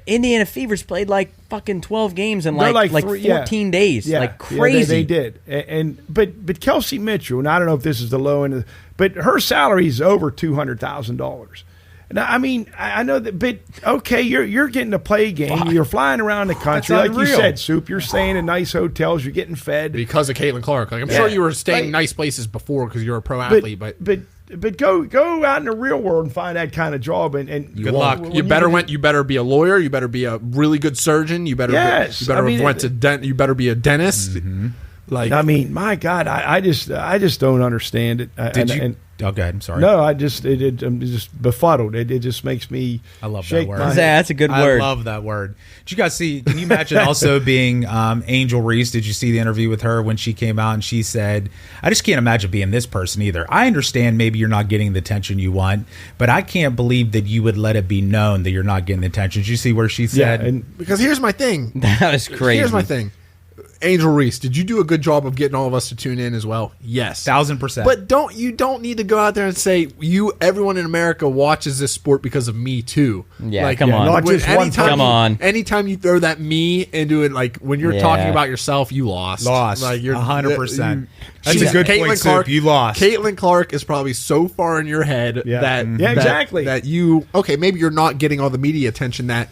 Indiana Fever's played like fucking 12 games in like 14 days. Yeah. Like crazy.
Yeah, they did. But Kelsey Mitchell, and I don't know if this is the low end, but her salary is over $200,000. Now, I mean, I know that, but okay, you're getting to play a game. You're flying around the country, like you said, Soup. You're staying in nice hotels. You're getting fed
because of Caitlyn Clark. Like I'm sure you were staying in nice places before because you're a pro athlete,
but go out in the real world and find that kind of job and
good luck.
You better be a lawyer. You better be a really good surgeon. You better you better be a dentist. Like
I mean, my God, I just don't understand it.
Oh, go ahead. I'm sorry.
No, I'm just befuddled. It just makes me.
I love
shake
that word.
my head.
That's a good word.
I love that word. Did you guys see? Can you imagine also being Angel Reese? Did you see the interview with her when she came out and she said, "I just can't imagine being this person either. I understand maybe you're not getting the attention you want, but I can't believe that you would let it be known that you're not getting the attention." Did you see where she said?
Yeah, and
because here's my thing.
That was crazy.
Here's my thing. Angel Reese, did you do a good job of getting all of us to tune in as well? Yes.
1,000%.
But you don't need to go out there and say everyone in America watches this sport because of me too.
Yeah, come on.
Not just one time.
Come on.
Anytime you throw that me into it, like when you're talking about yourself, you lost.
Like you're 100%. That's a good point, Soup. You lost.
Caitlyn Clark is probably so far in your head
exactly.
that you maybe you're not getting all the media attention that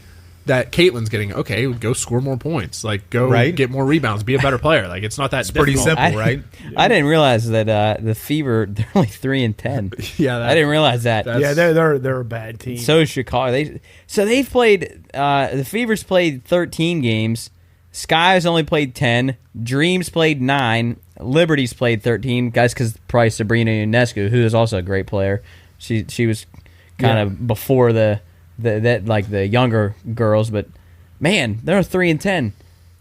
Caitlyn's getting. Okay, go score more points. Like go get more rebounds. Be a better player. Like it's not that. It's
pretty simple, right?
I didn't realize that the Fever they're only 3-10.
Yeah,
I didn't realize that.
Yeah, they're a bad team.
So is Chicago. They've played. The Fever's played 13 games. Sky's only played 10. Dreams played 9. Liberty's played 13. Guys, because probably Sabrina Ionescu, who is also a great player. She was kind of before the younger girls, but Man, they're 3-10.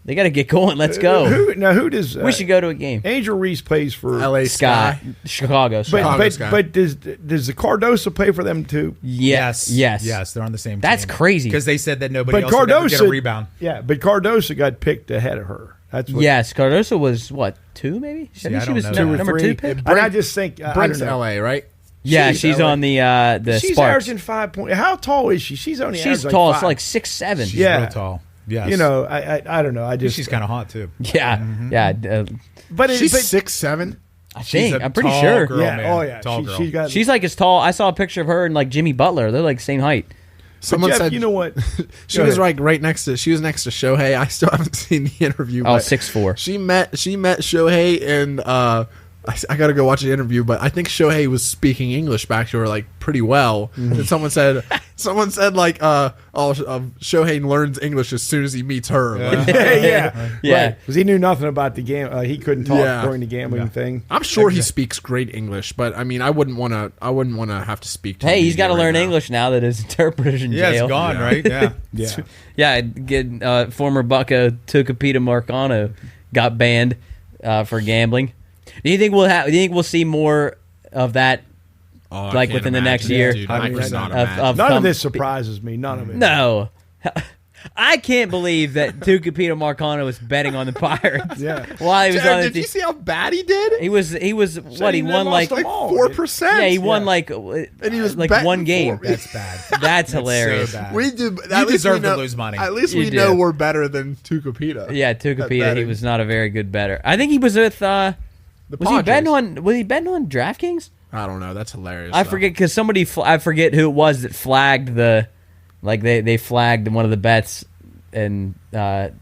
They got to get going. Let's go.
Who does?
We should go to a game.
Angel Reese plays for
LA Sky.
Chicago.
But does the Cardoso pay for them too?
Yes.
They're on the same.
That's
team.
crazy
because they said that nobody else would ever get a rebound.
Yeah, but Cardoso got picked ahead of her. That's what,
yes. Cardoso was what 2 maybe? I think she was number 2 pick.
And I just think
Brent's LA, right?
Yeah, she's on the
she's
Sparks.
averaging 5 points. How tall is she? She's only
tall.
Like 5.
It's like 6'7".
She's real tall. Yes.
You know, I don't know.
She's kind of hot too.
Yeah,
but she's 6'7".
I think I'm pretty sure.
Girl, man.
Tall girl.
She's like as tall. I saw a picture of her and like Jimmy Butler. They're like same height.
Someone said, you know what?
She was right next to Shohei. I still haven't seen the interview.
6'4".
She met Shohei, and I got to go watch the interview. But I think Shohei was speaking English back to her like pretty well. And someone said like, Shohei learns English as soon as he meets her. Like,
yeah. Because he knew nothing about the game. He couldn't talk during the gambling thing.
I'm sure he speaks great English, but I mean, I wouldn't want to have to speak to him.
Hey, he's got to learn English now that his interpreter's in jail.
Yeah, it's gone, right?
Yeah. Former Bucco Tucapita Marcano got banned for gambling. Do you think we'll see more of that, like within the next year?
Dude, I could not
imagine. None of this surprises me. None of it.
No. I can't believe that Tucapita Marcano was betting on the Pirates. While he was on the team.
Did you see how bad he did?
He was what he won like
4%.
Yeah, he won and he was like one game.
That's bad.
That's hilarious.
So bad.
We did.
You deserve to lose money.
At least we know we're better than Tucapita.
Yeah, Tucapita. He was not a very good bettor. I think he was with. Was he betting on DraftKings?
I don't know. That's hilarious.
I forget because I forget who it was that flagged they flagged one of the bets and found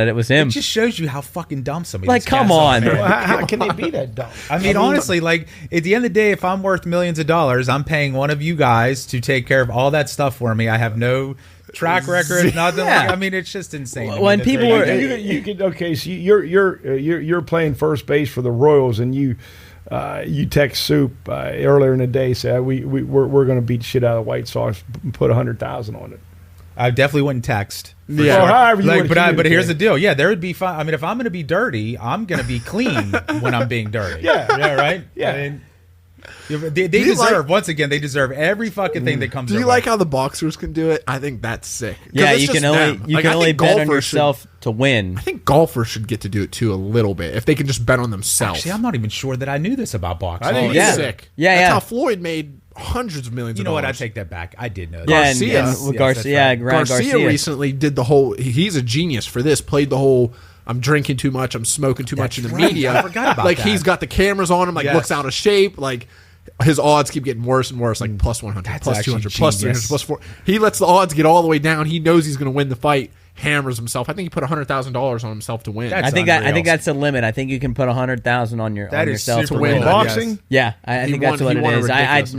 out it was him.
It just shows you how fucking dumb somebody.
Like, come on.
How can they be that dumb?
I mean, honestly, like at the end of the day, if I'm worth millions of dollars, I'm paying one of you guys to take care of all that stuff for me. I have no track record, nothing. I mean, it's just insane.
When people were,
you could okay, so you're playing first base for the Royals, and you text Soup earlier in the day, say we're going to beat shit out of the White Sox, put 100,000 on it.
I definitely wouldn't text.
Yeah, sure. However you
but here's the deal. Yeah, there would be fun. I mean, if I'm going to be dirty, I'm going to be clean when I'm being dirty.
Yeah,
right.
Yeah.
I mean, they deserve once again. They deserve every fucking thing that comes.
Do you like how the boxers can do it? I think that's sick.
Yeah, you can only bet on yourself to win.
I think golfers should get to do it too a little bit if they can just bet on themselves.
Actually, I'm not even sure that I knew this about boxing.
I think it's sick.
Yeah,
that's how Floyd made hundreds of millions.
You know
of
what?
dollars.
I take that back. I did know that.
Yeah, Garcia
recently did the whole. He's a genius for this. Played the whole. I'm drinking too much. I'm smoking too much in the media.
I forgot about that.
He's got the cameras on him. Looks out of shape. His odds keep getting worse and worse. Plus 100, plus 200, plus 300, plus 400. He lets the odds get all the way down. He knows he's going to win the fight. Hammers himself. I think he put $100,000 on himself to win.
I think that's the limit. I think you can put 100,000 on yourself to win
boxing.
Yeah, I think that's what it is.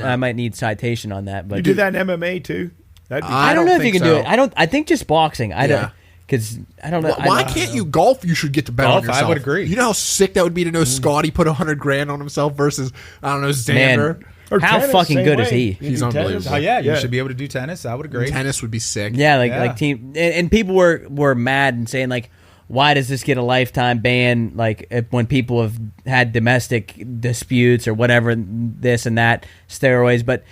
I might need citation on that. But
you do that in MMA too.
I don't know if you can do it. I think just boxing. I don't. Because I don't know.
Why can't you golf? You should get to bet on yourself.
I would agree.
You know how sick that would be to know Scotty put $100,000 on himself versus Xander.
How
tennis,
fucking good is he?
He's unbelievable.
Oh yeah, you should be able to do tennis. I would agree.
Tennis would be sick.
Yeah, like team and people were mad and saying like, why does this get a lifetime ban? Like when people have had domestic disputes or whatever, this and that, steroids, but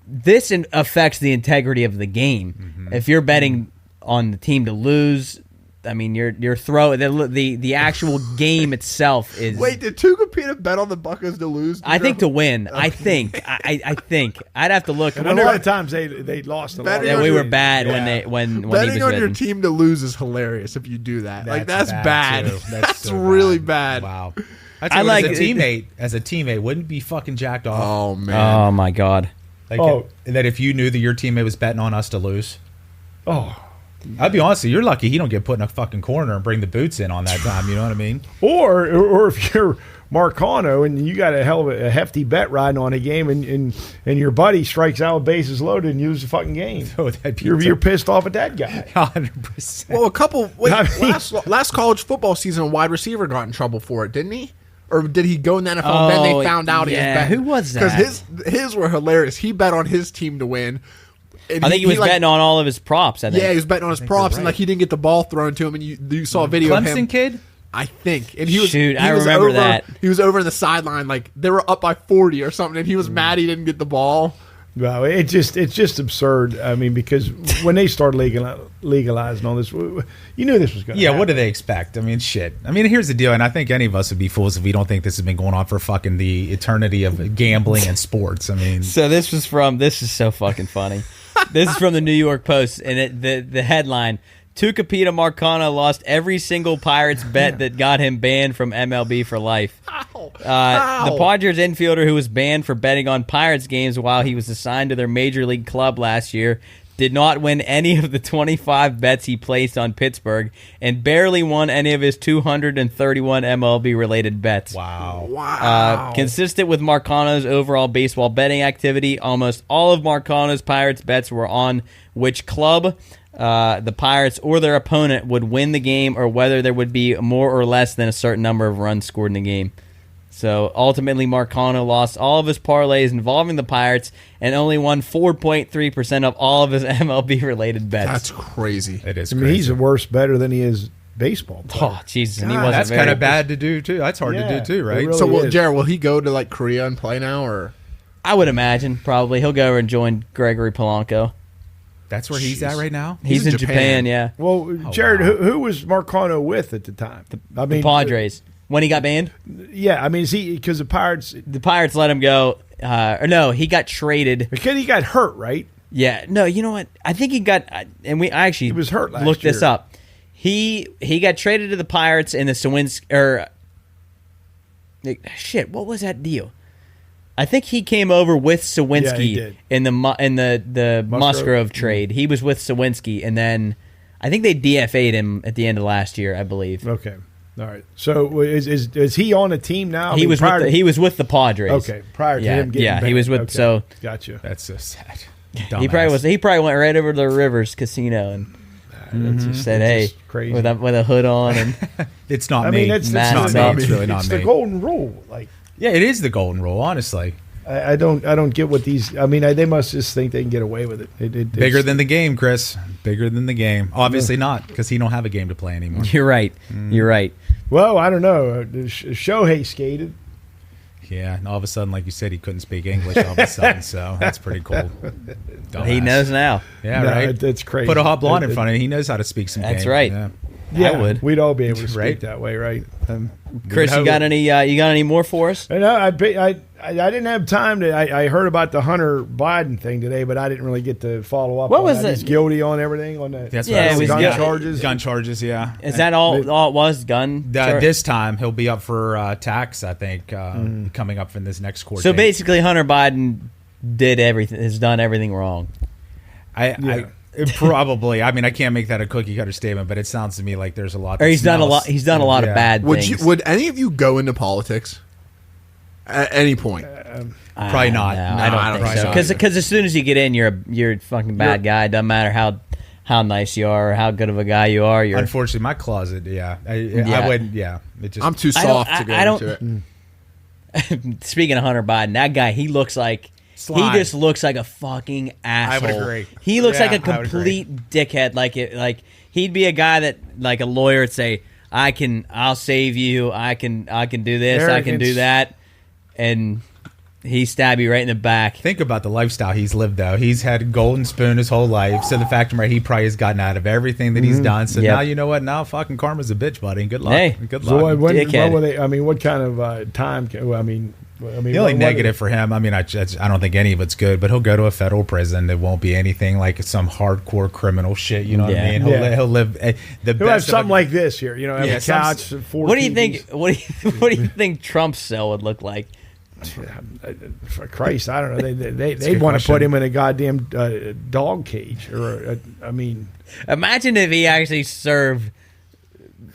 this affects the integrity of the game. Mm-hmm. If you're betting on the team to lose, I mean, your throw the actual game itself is.
Wait, did Tucapita bet on the Buccos to lose?
I think to win. Okay. I think I'd have to look.
And a lot of times they lost a lot.
Yeah, we were bad when
betting
he was
on
betting.
your team to lose is hilarious if you do that. That's bad. That's so really bad.
Wow.
I like
as a teammate, wouldn't be fucking jacked off.
Oh man.
Oh my god.
That if you knew that your teammate was betting on us to lose.
Oh.
I'd be honest with you, you're lucky he don't get put in a fucking corner and bring the boots in on that time. You know what I mean?
Or if you're Marcano and you got a hefty bet riding on a game and your buddy strikes out with bases loaded and you lose the fucking game.
Oh,
you're pissed off at that guy.
100%.
Well, last college football season, a wide receiver got in trouble for it, didn't he? Or did he go in the NFL? Then they found out he was betting.
Who was that?
Because his were hilarious. He bet on his team to win.
I think he was betting on all of his props. I think.
Yeah, he was betting on his props, and like he didn't get the ball thrown to him. And you saw a video of him.
Clemson kid.
I think, and he was.
I remember that.
He was over in the sideline, like they were up by 40 or something, and he was mad he didn't get the ball.
Well, it's just absurd. I mean, because when they started legalizing all this, you knew this was going to happen.
What do they expect? I mean, shit. I mean, here's the deal, and I think any of us would be fools if we don't think this has been going on for fucking the eternity of gambling and sports. I mean,
so this is so fucking funny. This is from the New York Post, and the headline: Tucupita Marcano lost every single Pirates bet that got him banned from MLB for life. The Padres infielder who was banned for betting on Pirates games while he was assigned to their major league club last year did not win any of the 25 bets he placed on Pittsburgh and barely won any of his 231 MLB-related bets.
Wow.
Consistent with Marcano's overall baseball betting activity, almost all of Marcano's Pirates bets were on which club the Pirates or their opponent would win the game or whether there would be more or less than a certain number of runs scored in the game. So ultimately, Marcano lost all of his parlays involving the Pirates and only won 4.3% of all of his MLB-related bets.
That's crazy.
It is
I
crazy.
mean, he's a worse better than he is baseball player.
Oh, Jesus. And he wasn't
that's
very
kind of bad to do, too. That's hard to do, too, right?
it really
So,
is.
Jared, will he go to like Korea and play now, or?
I would imagine, probably. He'll go over and join Gregory Polanco.
That's where he's at right now?
He's in Japan, yeah.
Well, Jared, who was Marcano with at the time?
The Padres. When he got banned?
Yeah, I mean, is he because the Pirates
let him go. Or no, he got traded.
because he got hurt, right?
Yeah, no, you know what? I think he got, and I actually
He was hurt last
looked this
year.
up. He got traded to the Pirates in the Sawinski, shit, what was that deal? I think he came over with Sawinski
Yeah, he did.
in the Musgrove trade. He was with Sawinski, and then I think they DFA'd him at the end of last year, I believe.
Okay, all right. So is he on a team now?
He was with the Padres.
Okay, prior to him getting banned.
he was with
Okay,
so
gotcha.
That's so sad.
he probably went right over to the Rivers Casino and said, "Hey,"
just crazy.
with a hood on, and
It's not
I
me.
mean, it's
Matt,
not
no,
me. It's really not
it's
me.
the golden rule. Like
Yeah, it is the golden rule, honestly.
I don't get what these. I mean, they must just think they can get away with it.
Bigger than the game, Chris. Bigger than the game. Obviously not, because he don't have a game to play anymore.
you're right. You're right.
Well, I don't know. Shohei skated.
Yeah, and all of a sudden, like you said, he couldn't speak English all of a sudden, so that's pretty cool.
He knows now.
Yeah,
No,
right?
That's crazy.
Put a hot blonde in front of him. He knows how to speak some
That's
game.
right.
Yeah.
Yeah,
I would.
We'd all be able to speak
Right?
that way, right?
Chris, you got any more for us?
And I didn't have time to. I heard about the Hunter Biden thing today, but I didn't really get to follow up.
What
on
was
that.
it?
He's guilty on everything on that.
That's
Yeah,
right.
it was
gun
gun-
charges.
Gun charges, yeah.
Is that all it was? Gun?
This time, he'll be up for tax, I think, coming up in this next court
So
date.
basically, Hunter Biden has done everything wrong.
Probably. I mean, I can't make that a cookie cutter statement, but it sounds to me like there's a lot.
Or he's done a lot.
smells-
He's done a lot of
Yeah.
bad things.
Would any of you go into politics at any point?
Probably not.
I don't think so.
either.
Because as soon as you get in, you're a fucking bad guy. Doesn't matter how nice you are or how good of a guy you are. You're
Unfortunately, my closet, I wouldn't. Yeah, it just.
I'm too soft to go into it.
Speaking of Hunter Biden, that guy, he looks like
Slime.
he just looks like a fucking asshole.
I would agree.
He looks
Yeah,
like a
I would agree.
complete dickhead. Like he'd be a guy that like a lawyer would say, I'll save you. I can do this. I can do
Arrogance.
that, and he stab you right in the back.
Think about the lifestyle he's lived, though. He's had a golden spoon his whole life. So the fact of he probably has gotten out of everything that he's done. So
Yep.
now you know what? Now fucking karma's a bitch, buddy. Good luck.
Hey.
Good
So
luck.
what
Dickhead.
were they? I mean, what kind of time? The
The only negative for him, I mean, I don't think any of it's good, but he'll go to a federal prison. It won't be anything like some hardcore criminal shit. You know what I
Yeah.
mean?
Yeah.
He'll live the
He'll
best.
have something like this here. You know, have
Yeah,
a couch. 4
What do you
TVs.
think? What do you think Trump's cell would look like?
For Christ, I don't know. They
good
want to put
question.
him in a goddamn dog cage, or I mean,
Imagine if he actually served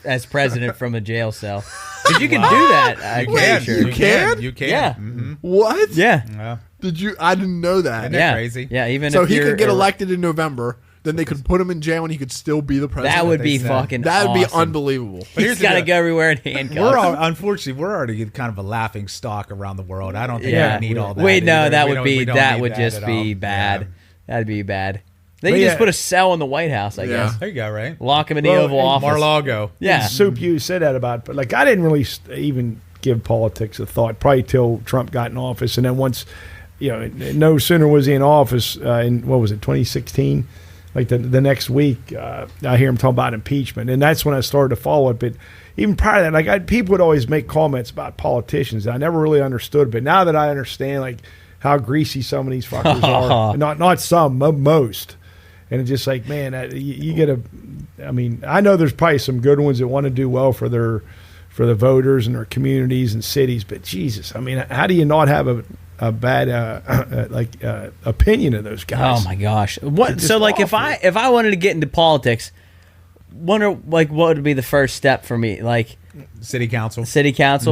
as president from a jail cell. Because you can do that. I'm
You
pretty
can.
sure.
You can?
You can.
Yeah.
Mhm.
What?
Yeah.
Yeah.
Did you? I didn't know that.
Isn't that
Yeah.
crazy?
Yeah. Even
So
if
he
you're
could get
a-
elected in November. Then they could put him in jail and he could still be the president.
That would be
they said.
fucking.
That would be
awesome.
unbelievable.
But here's
He's
the
got to
deal.
go everywhere in handcuffs.
Unfortunately, we're already kind of a laughing stock around the world. I don't think
Yeah.
we need all that.
Wait, no,
either.
that
We
would
don't-
be
we don't
that
need
would
that
just
at
be
all.
bad.
Yeah.
That'd be bad. They can just put a cell in the White House, I guess.
There you go, right?
Lock him in the Oval Office.
Mar-a-Lago.
Yeah.
Soup, you said that about, but like I didn't really even give politics a thought, probably till Trump got in office. And then once, no sooner was he in office, in, 2016? Like the next week, I hear him talking about impeachment. And that's when I started to follow it. But even prior to that, like people would always make comments about politicians. I never really understood. But now that I understand, like, how greasy some of these fuckers are. Not some, most. And it's just like, man, you get I know there's probably some good ones that want to do well for the voters and their communities and cities, but Jesus, how do you not have a bad opinion of those guys?
Oh my gosh! What? So like,
awful.
if I wanted to get into politics, wonder like what would be the first step for me? Like
city council,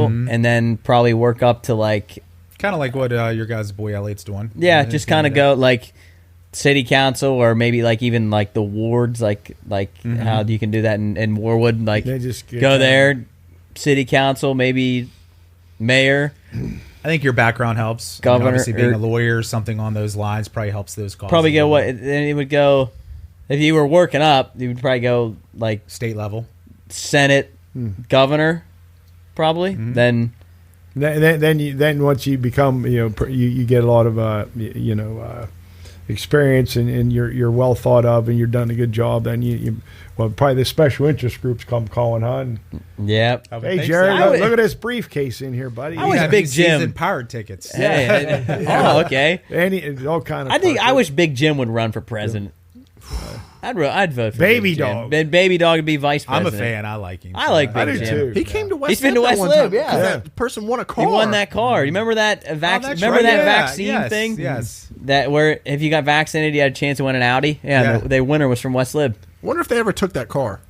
and then probably work up to like
kind of like what your guys' boy Elliot's doing.
Yeah, just kind of go like city council, or maybe like even like the wards, like how you can do that in Warwood. Like
they just
go there, city council, maybe mayor.
I think your background helps.
Governor,
obviously being a lawyer or something on those lines probably helps those causes.
Probably go what? Then it would go, if you were working up, you would probably go like
state level,
Senate, governor, probably. Then
once you become, you get a lot of experience and you're well thought of and you're done a good job. Then you probably the special interest groups come calling, huh?
Yep.
Hey, Jarrett, look at this briefcase in here, buddy.
I was Big Jim.
Pirate tickets.
Yeah. Oh, okay.
All kind of.
I wish Big Jim would run for president. I'd vote for
Baby
Big
Dog.
Then Baby Dog would be vice
I'm
president.
a fan. I like him.
I like
I
Big
do
Jim.
too.
He came to West.
He's been to West
one
Lib,
time.
yeah.
That person won a car.
He won that car. You remember that
Remember
vaccine thing?
Yes.
That where if you got vaccinated, you had a chance to win an Audi. Yeah. The winner was from West Lib.
Wonder if they ever took that car.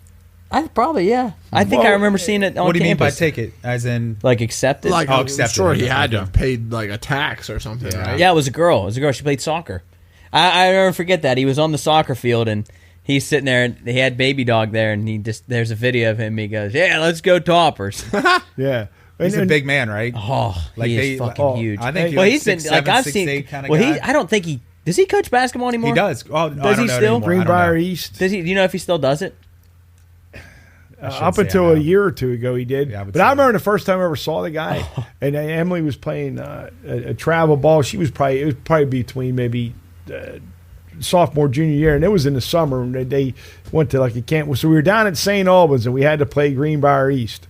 I think I remember seeing it on campus.
What do you mean by take it? As in,
like accepted?
Like,
accepted.
Sure, he had to have paid like a tax or something, right?
Yeah, it was a girl. She played soccer. I never forget that. He was on the soccer field and he's sitting there and he had Baby Dog there and there's a video of him. He goes, "Yeah, let's go Toppers."
Yeah.
he's a big man, right?
Oh, he is fucking huge.
I think
he's been like I've seen.
Guy.
I don't think he does. He coach basketball anymore?
He does. Oh,
does he still?
Greenbrier East.
Does he? Do you know if he still does it?
Up until a year or two ago, he did.
Yeah,
but I remember the first time I ever saw the guy, and Emily was playing a travel ball. It was probably between maybe sophomore, junior year, and it was in the summer. And they went to like a camp. So we were down at St. Albans, and we had to play Greenbrier East.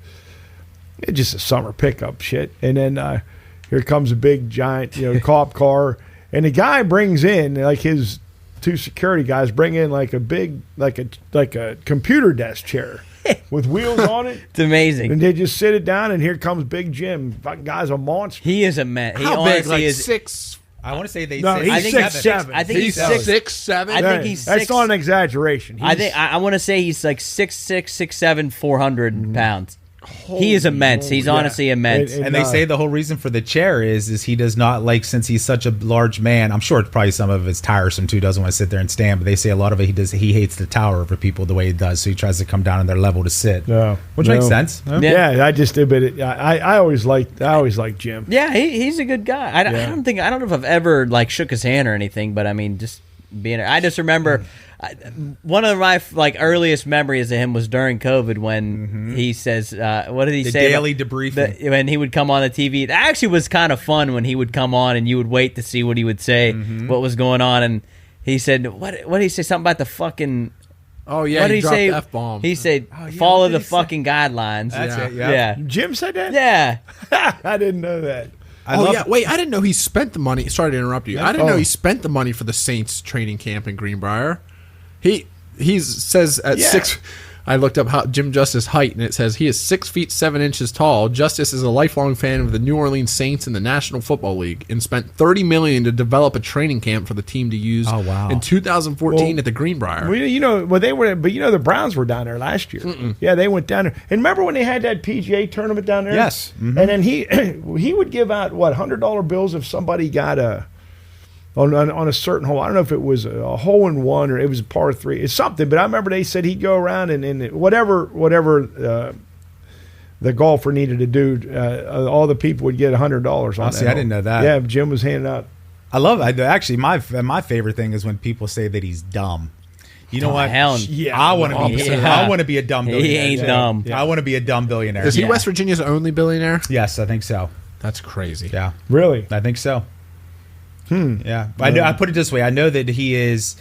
It's just a summer pickup shit. And then here comes a big giant, cop car, and the guy brings in like his two security guys bring in like a big like a computer desk chair. With wheels on it.
It's amazing.
And they just sit it down, and here comes Big Jim. Fucking guy's a monster.
He is a man.
How big? Like 6?
I want to say they.
No,
say
he's 6'7".
I think he's
6'7".
I think he's
That's
6.
not an exaggeration.
I want to say he's like 6'6", 6'7", 400 pounds. He is immense. He's honestly immense.
And they say the whole reason for the chair is he does not like, since he's such a large man. I'm sure it's probably some of it's tiresome too. Doesn't want to sit there and stand. But they say a lot of it he hates to tower over people the way he does. So he tries to come down on their level to sit. Which makes sense.
Yeah, I just did. But I always liked Jim.
Yeah, he's a good guy. I don't know if I've ever like shook his hand or anything. But I mean, just being. I just remember. One of my earliest memories of him was during COVID when he says, "What did he say?"
Daily debriefing.
When he would come on the TV, it actually was kind of fun when he would come on and you would wait to see what he would say, what was going on, and he said, "What did he say? Something about the fucking."
Oh yeah,
what did
he
dropped
say?
The F-bomb. He said, "Follow the fucking guidelines."
That's it.
Yeah.
Jim said that.
Yeah,
I didn't know that.
Wait, I didn't know he spent the money. Sorry to interrupt you. I didn't know he spent the money for the Saints training camp in Greenbrier. He says at 6. I looked up how Jim Justice's height, and it says he is 6'7" tall. Justice is a lifelong fan of the New Orleans Saints and the National Football League, and spent $30 million to develop a training camp for the team to use in 2014 at the Greenbrier.
The Browns were down there last year. Yeah, they went down there. And remember when they had that PGA tournament down there?
Yes.
And then he would give out $100 bills if somebody got on a certain hole. I don't know if it was a hole in one or it was a par 3. It's something, but I remember they said he'd go around and whatever the golfer needed to do, all the people would get $100 on that.
I didn't know that.
Yeah, Jim was handing out
I love it. Actually, my favorite thing is when people say that he's dumb. You know what?
Hell,
I want to be. I want to be a dumb billionaire.
He ain't dumb.
I want to be a dumb billionaire.
Is he West Virginia's only billionaire?
Yes, I think so.
That's crazy.
Yeah,
Really?
I think so. Yeah, I put it this way. I know that he's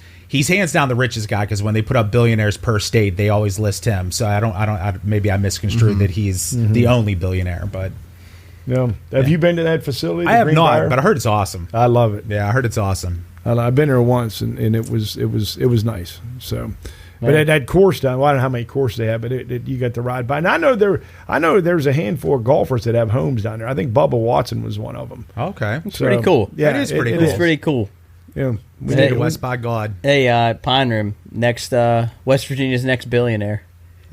hands down the richest guy because when they put up billionaires per state, they always list him. So maybe I misconstrued that he's the only billionaire, but.
Yeah. Have you been to that facility?
I have not, but I heard it's awesome.
I love it.
Yeah, I heard it's awesome.
I've been there once, and it was nice. So, but at that course down, well, I don't know how many courses they have, but you got to ride by. And I know there's a handful of golfers that have homes down there. I think Bubba Watson was one of them.
Okay,
it's pretty cool.
Yeah,
it is pretty cool.
It's pretty cool.
Yeah,
we need a West by God.
Hey, Pine Room, next West Virginia's next billionaire.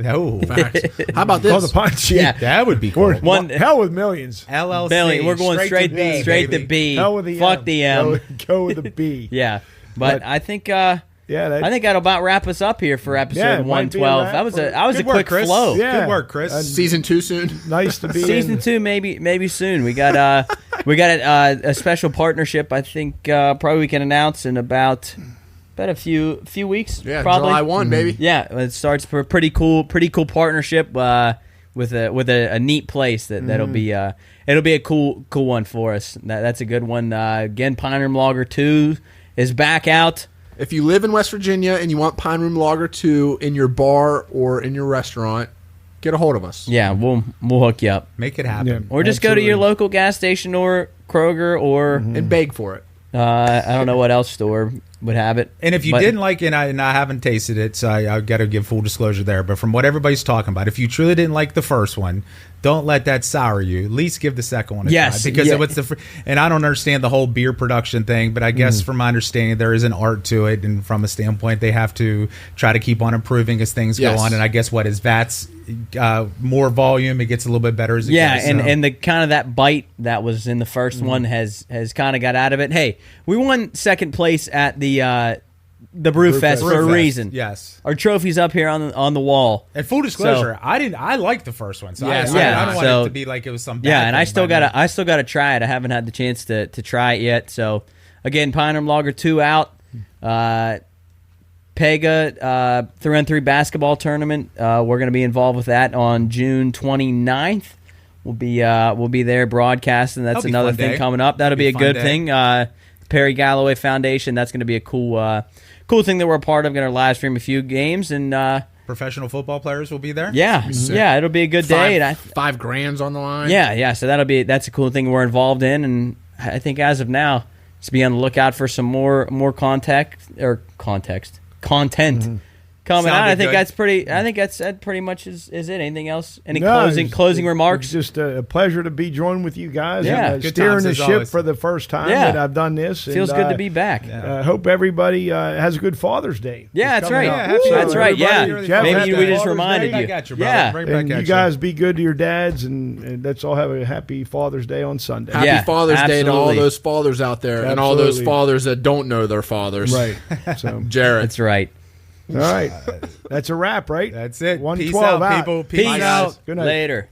Oh,
how about this?
Oh, the punch.
Yeah,
that would be cool.
Hell with millions.
LLC.
Billion. We're going straight to B.
Hell with the
Fuck
M.
the M.
Go with the B.
Yeah, but I think I think that'll about wrap us up here for episode 112. That was a quick
Chris.
flow.
Yeah.
Good work, Chris.
Season 2 soon.
Nice to be
Season 2 maybe soon. We got a special partnership. I think probably we can announce in about a few weeks.
Yeah,
probably.
July 1, baby.
Yeah, it starts for a pretty cool partnership with a neat place that'll be it'll be a cool one for us. That's a good one. Again, Pine Room Lager 2 is back out.
If you live in West Virginia and you want Pine Room Lager 2 in your bar or in your restaurant, get a hold of us.
Yeah, we'll hook you up.
Make it happen.
Yeah,
or just go to your local gas station or Kroger or
and beg for it.
I don't know what else store would have it.
And if you didn't like it, and I haven't tasted it, so I got to give full disclosure there. But from what everybody's talking about, if you truly didn't like the first one, don't let that sour you. At least give the second one a try. Because it was and I don't understand the whole beer production thing, but I guess from my understanding, there is an art to it, and from a standpoint, they have to try to keep on improving as things go on. And I guess as VAT's more volume, it gets a little bit better as it goes.
And the kind of that bite that was in the first one has kind of got out of it. Hey, we won second place at the Brew Fest for a reason.
Yes,
our trophy's up here on the wall.
And full disclosure, I liked the first one, so I don't want it to be like it was some bad thing,
and I still gotta try it. I haven't had the chance to try it yet. So again, Pine Room Lager 2 out. Pega 3-on-3 basketball tournament. We're going to be involved with that on June 29th. We'll be there broadcasting. That's another thing coming up. That'll be a good thing. Perry Galloway Foundation. That's going to be a cool thing that we're a part of. Going to live stream a few games and
professional football players will be there.
Yeah, yeah, it'll be a good day. And
$5,000 on the line.
Yeah. So that's a cool thing we're involved in, and I think as of now, just be on the lookout for some more content coming out. I think that pretty much is it. Anything else? Any closing remarks?
It's just a pleasure to be joined with you guys.
Yeah,
steering the ship for the first time that I've done this.
Feels good to be back.
Hope everybody has a good Father's Day.
Yeah, that's right.
That's
right. Yeah,
maybe
we just reminded you.
And you guys be good to your dads, and let's all have a happy Father's Day on Sunday.
Happy Father's Day to all those fathers out there, and all those fathers that don't know their fathers.
Right. So
Jarrett.
That's right.
All right. That's a wrap, right?
That's it.
112
Peace out, people.
Peace out.
Good night.
Later.